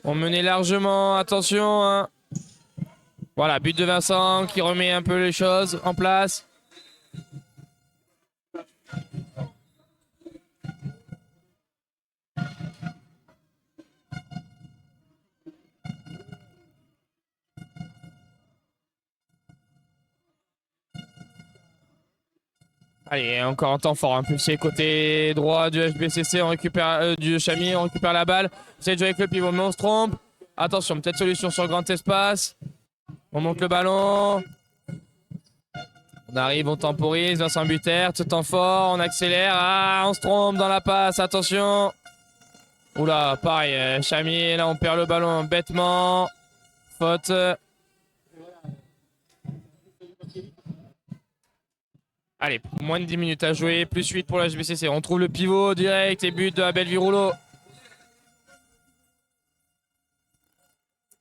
On menait largement, attention. Hein. Voilà, but de Vincent qui remet un peu les choses en place. Allez, encore un temps fort, impulsé côté droit du HBCC, on récupère du Chamier, on récupère la balle. On essaie de jouer avec le pivot, mais on se trompe. Attention, peut-être solution sur le grand espace. On monte le ballon. On arrive, on temporise, Vincent Butert, ce temps fort, on accélère. Ah, on se trompe dans la passe, attention. Oula, pareil, Chamier, là on perd le ballon bêtement. Faute. Allez, moins de 10 minutes à jouer, plus 8 pour la HBCC. On trouve le pivot direct et but de Abel Viroulo.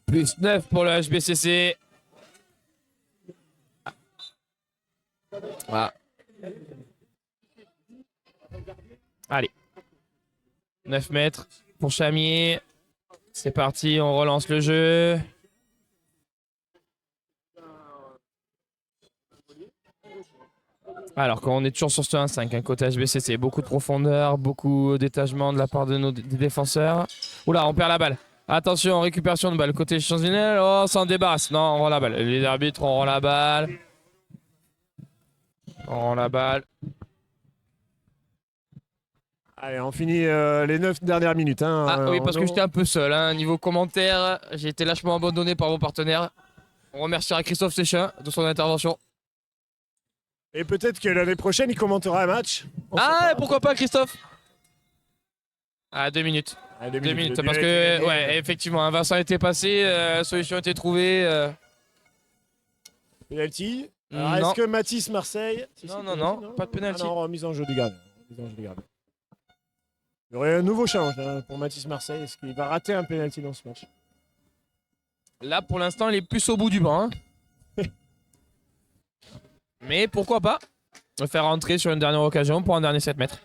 Plus 9 pour le HBCC. Voilà. Allez. 9 mètres pour Chamier. C'est parti, on relance le jeu. Alors qu'on est toujours sur ce 1-5, hein, côté HBCC, beaucoup de profondeur, beaucoup d'étagement de la part de nos des défenseurs. Oula, on perd la balle. Attention, récupération de balle côté Champs-Élysées. Oh, on s'en débarrasse. Non, on rend la balle. Les arbitres, on rend la balle. On rend la balle. Allez, on finit les 9 dernières minutes. Hein, Ah oui, parce que j'étais un peu seul. Hein. Niveau commentaire, j'ai été lâchement abandonné par vos partenaires. On remerciera Christophe Séchin de son intervention. Et peut-être que l'année prochaine, il commentera un match. Ah, pourquoi pas, Christophe? Ah, 2 minutes. Ah, 2 minutes, parce que, ouais, effectivement, un Vincent était passé, la solution était trouvée. Penalty. Alors, est-ce que Mathis Marseille. Non, pas de penalty. Ah non, mise en jeu du gardien. Il y aurait un nouveau challenge hein, pour Mathis Marseille. Est-ce qu'il va rater un penalty dans ce match? Là, pour l'instant, il est plus au bout du banc. Hein. Mais pourquoi pas le faire rentrer sur une dernière occasion pour un dernier 7 mètres.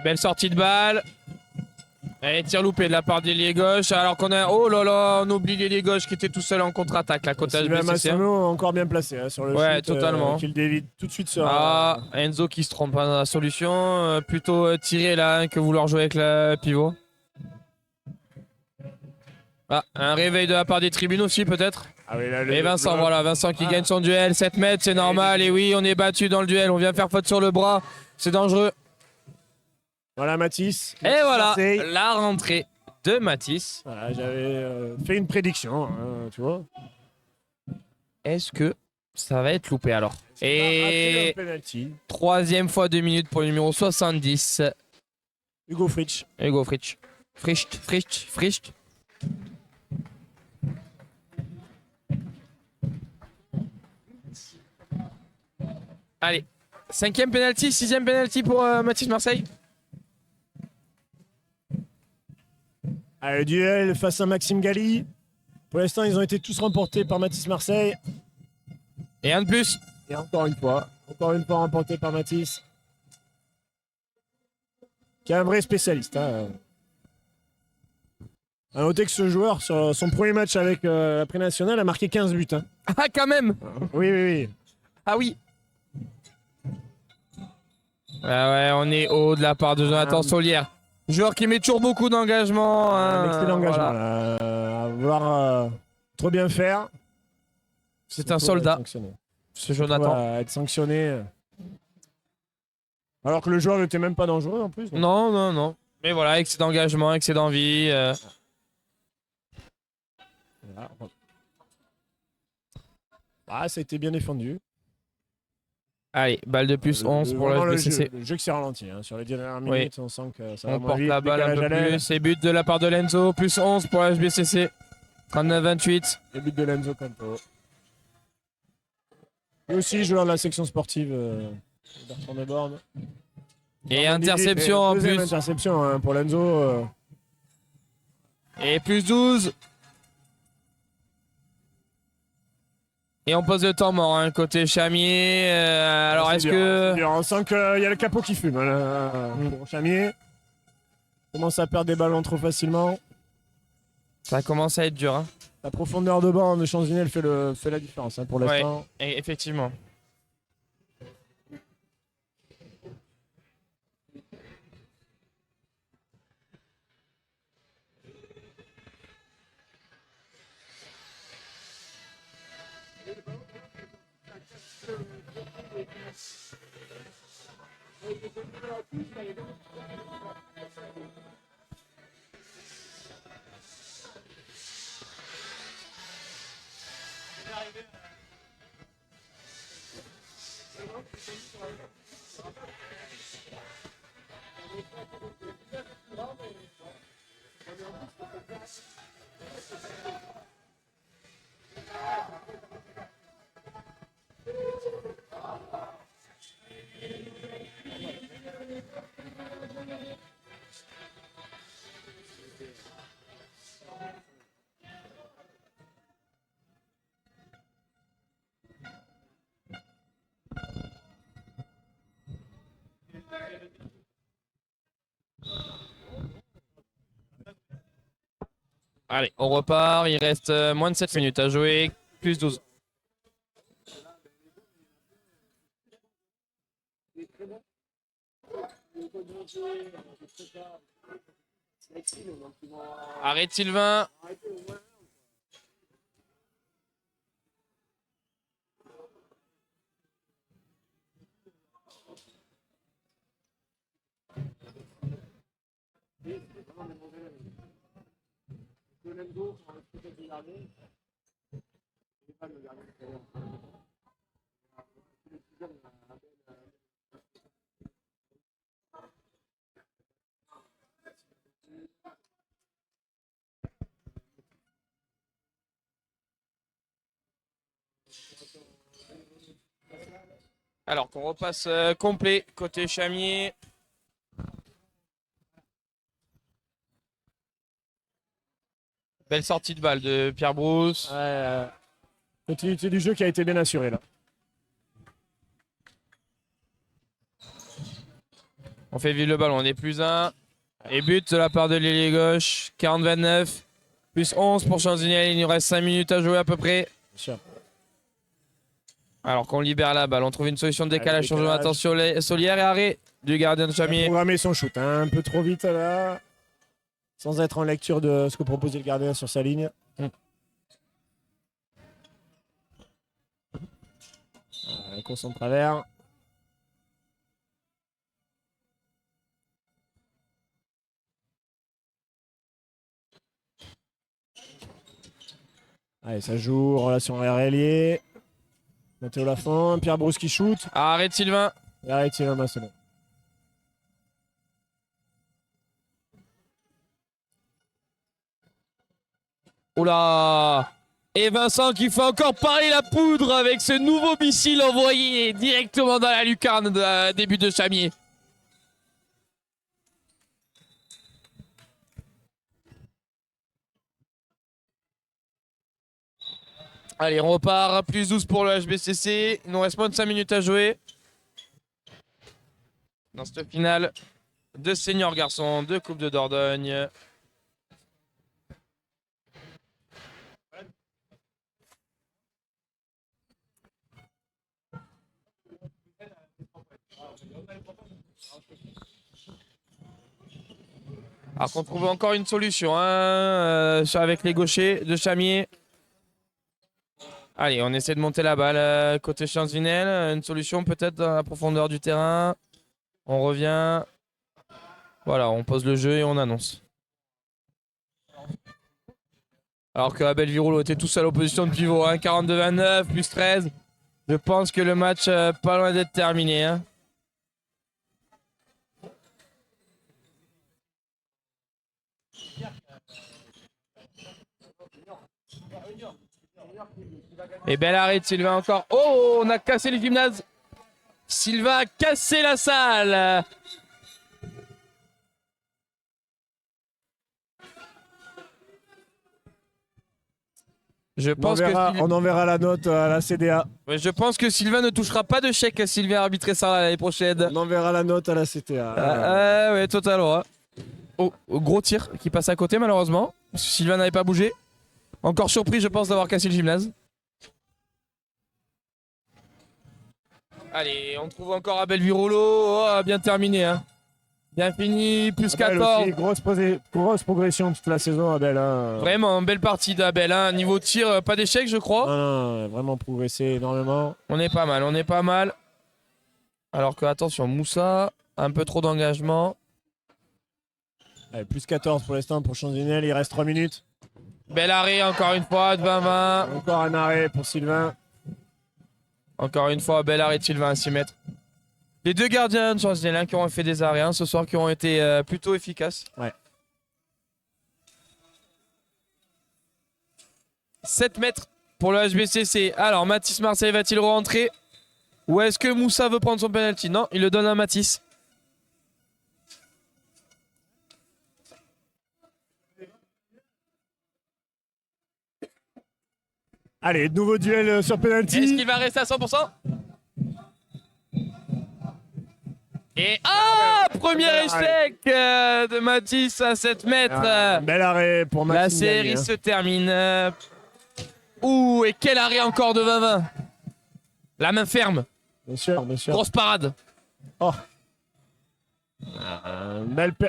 Belle sortie de balle. Et tir loupé de la part d'ailier gauche. Alors qu'on a. Oh là là, on oublie l'ailier gauche qui était tout seul en contre-attaque. La côte HBCC. Massimo encore bien placé hein, sur le shoot, totalement. Qu'il dévide tout de suite sur. Enzo qui se trompe dans la solution. Plutôt tiré là hein, que vouloir jouer avec le pivot. Ah, un réveil de la part des tribunes aussi peut-être. Ah oui, là, et Vincent, voilà, Vincent qui gagne son duel. 7 mètres, c'est normal. Et oui, on est battu dans le duel. On vient faire faute sur le bras. C'est dangereux. Voilà Mathis. Et voilà, Marseille. La rentrée de Mathis. Voilà, j'avais fait une prédiction, hein, tu vois. Est-ce que ça va être loupé alors? Et 3e fois 2 minutes pour le numéro 70. Hugo Fritsch. Hugo Fritsch. Fritsch. Allez, 5e penalty, 6e penalty pour Mathis Marseille. Allez, duel face à Maxime Galli. Pour l'instant, ils ont été tous remportés par Mathis Marseille. Et un de plus. Et encore une fois remporté par Mathis. Qui est un vrai spécialiste. Hein. À noter que ce joueur, sur son premier match avec la pré-nationale, a marqué 15 buts. Hein. Ah, quand même. Oui. Ah oui. Ouais, on est haut de la part de Jonathan Solière. Joueur qui met toujours beaucoup d'engagement. Un excellent engagement. Voilà. À vouloir trop bien faire. C'est un soldat. Ce Jonathan. À être sanctionné. Alors que le joueur n'était même pas dangereux en plus. Donc. Non. Mais voilà, excès d'engagement, excès d'envie. Voilà. Ah, ça a été bien défendu. Allez, balle de plus 11 pour la HBCC. Le jeu qui s'est ralenti. Hein. Sur les dernières minutes, on sent que ça va on porte vite, la balle un peu plus. Et but de la part de Lenzo. Plus 11 pour la HBCC. 39-28. Et but de Lenzo Campo. Et aussi joueur de la section sportive Bertrand Desbordes. Et interception en plus. Interception hein, pour Lenzo. Et plus 12. Et on pose le temps mort, hein, côté Chamier. Alors est-ce que... On sent qu'il y a le capot qui fume pour Chamier. Commence à perdre des ballons trop facilement. Ça commence à être dur. Hein. La profondeur de banc de Champs-Élysées fait la différence hein, pour l'instant. Ouais, effectivement. Allez, on repart. Il reste moins de 7 minutes à jouer. Plus 12. Arrête Sylvain. Alors qu'on repasse complet côté Chamier. Belle sortie de balle de Pierre Brousse. Continuité du jeu qui a été bien assurée là. On fait vivre le ballon, on est plus 1. Et but de la part de l'ailier gauche. 40-29. Plus 11 pour Chanzinel. Il nous reste 5 minutes à jouer à peu près. Bien sûr. Alors qu'on libère la balle, on trouve une solution de décalage. Changement d'attention Solière et arrêt du gardien de Chamier. Il a programmé son shoot un peu trop vite là. Sans être en lecture de ce que proposait le gardien sur sa ligne. Course en travers. Allez, ça joue, relation aérienne. Mathéo Lafont, Pierre Brousse qui shoot. Arrête Sylvain. Et arrête Sylvain Massonneau. Oula. Et Vincent qui fait encore parler la poudre avec ce nouveau missile envoyé directement dans la lucarne de début de Chamier. Allez, on repart. Plus 12 pour le HBCC. Il nous reste moins de 5 minutes à jouer. Dans cette finale de seniors garçons de Coupe de Dordogne. Alors qu'on trouve encore une solution avec les gauchers de Chamier. Allez, on essaie de monter la balle côté Chanzinel. Une solution peut-être dans la profondeur du terrain. On revient. Voilà, on pose le jeu et on annonce. Alors que Abel Viroulo était tout seul en position de pivot. 42-29 plus 13. Je pense que le match pas loin d'être terminé. Hein. Et bel arrêt de Sylvain encore. Oh, on a cassé le gymnase. Sylvain a cassé la salle. Je pense on enverra la note à la CDA. Ouais, je pense que Sylvain ne touchera pas de chèque à Sylvain arbitrer ça l'année prochaine. On enverra la note à la CTA. Ouais, totalement. Oh, gros tir qui passe à côté malheureusement. Parce que Sylvain n'avait pas bougé. Encore surpris, je pense, d'avoir cassé le gymnase. Allez, on trouve encore Abel Viroulo. Oh, bien terminé. Hein. Bien fini, plus 14. Aussi, grosse progression toute la saison, Abel. Hein. Vraiment, belle partie d'Abel. Hein. Niveau tir, pas d'échec, je crois. Non, vraiment progressé énormément. On est pas mal, on est pas mal. Alors que, attention, Moussa, un peu trop d'engagement. Allez, plus 14 pour l'instant pour Chanzinel, il reste 3 minutes. Bel arrêt, encore une fois, de 20-20. Encore un arrêt pour Sylvain. Encore une fois, bel arrêt de Sylvain à 6 mètres. Les deux gardiens de Chanzinel qui ont fait des arrêts ce soir, qui ont été plutôt efficaces. Ouais. 7 mètres pour le HBCC. Alors, Mathis Marseille va-t-il rentrer? Ou est-ce que Moussa veut prendre son penalty? Non, il le donne à Mathis. Allez, nouveau duel sur penalty. Est-ce qu'il va rester à 100%? Et premier échec de Mathis à 7 mètres. Bel arrêt pour Mathis. La série se termine. Et quel arrêt encore de 20-20. La main ferme. Bien sûr. Grosse parade. Oh.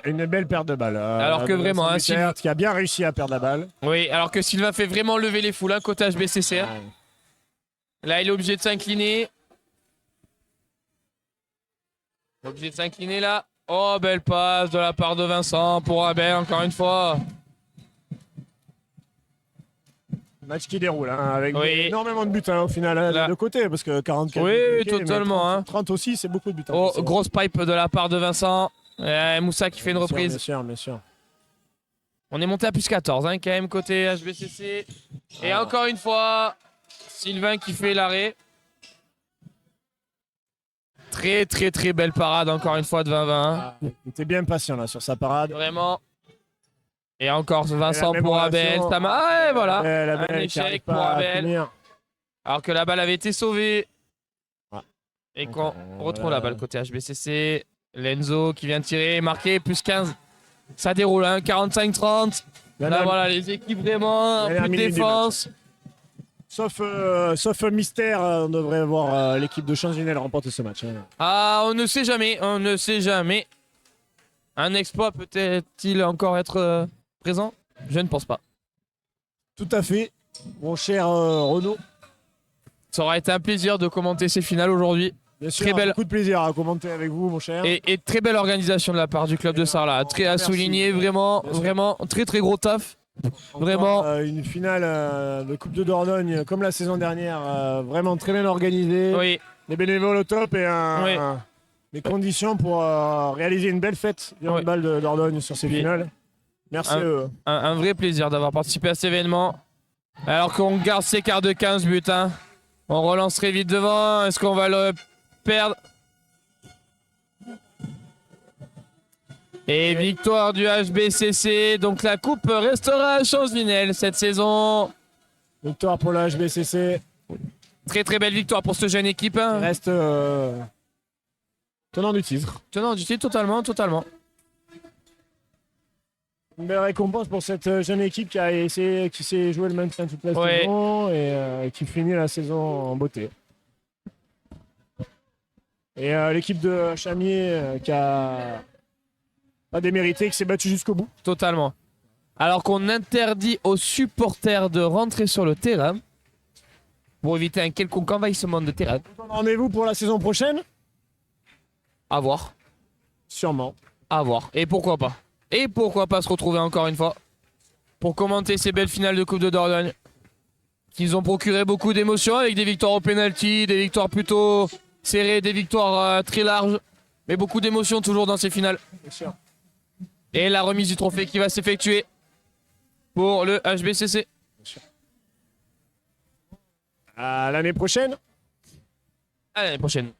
Une belle perte de balle. Alors que vraiment, qui a bien réussi à perdre la balle. Oui, alors que Sylvain fait vraiment lever les foules, côté HBCC. Là, il est obligé de s'incliner. Obligé de s'incliner là. Oh, belle passe de la part de Vincent pour Abel, encore une fois. Match qui déroule, avec énormément de buts au final, de côté, parce que 44 buts. Oui, totalement. 30 aussi, c'est beaucoup de buts. Grosse pipe de la part de Vincent. Moussa qui fait une reprise. Bien sûr. On est monté à plus 14, quand même, côté HBCC. Et encore une fois, Sylvain qui fait l'arrêt. Très, très, très belle parade, encore une fois, de 20-20. Il était bien patient là sur sa parade. Vraiment. Et encore Vincent pour Abel. Voilà. Un échec pour Abel. Alors que la balle avait été sauvée. Et qu'on retrouve la balle côté HBCC. Lenzo qui vient de tirer, marqué, plus 15. Ça déroule, 45-30. Là, voilà, les équipes vraiment, plus de défense. Sauf mystère, on devrait voir l'équipe de Changinel remporter ce match. On ne sait jamais. Un exploit peut-il encore être présent? Je ne pense pas. Tout à fait, mon cher Renaud. Ça aura été un plaisir de commenter ces finales aujourd'hui. Bien sûr, beaucoup de plaisir à commenter avec vous, mon cher. Et très belle organisation de la part du club de Sarlat. Très à souligner, vraiment, très très gros taf. Vraiment. Une finale de Coupe de Dordogne comme la saison dernière, vraiment très bien organisée. Oui. Les bénévoles au top et des conditions pour réaliser une belle fête du handball de Dordogne sur ces finales. Merci. Un vrai plaisir d'avoir participé à cet événement. Alors qu'on garde ces quarts de 15 buts. On relance très vite devant. Est-ce qu'on va le perdre? Et victoire du HBCC. Donc la coupe restera à Changinel cette saison. Victoire pour le HBCC. Très très belle victoire pour cette jeune équipe. Il reste tenant du titre. Tenant du titre, totalement. Une belle récompense pour cette jeune équipe qui s'est joué le maintien toute la saison et qui finit la saison en beauté. Et l'équipe de Chamier qui a pas démérité, qui s'est battue jusqu'au bout. Totalement. Alors qu'on interdit aux supporters de rentrer sur le terrain pour éviter un quelconque envahissement de terrain. Rendez-vous pour la saison prochaine? À voir. Sûrement. À voir. Et pourquoi pas? Et pourquoi pas se retrouver encore une fois pour commenter ces belles finales de Coupe de Dordogne qui ont procuré beaucoup d'émotions avec des victoires au pénalty, des victoires plutôt serrées, des victoires très larges, mais beaucoup d'émotions toujours dans ces finales. Bien sûr. Et la remise du trophée qui va s'effectuer pour le HBCC. Bien sûr. À l'année prochaine. À l'année prochaine.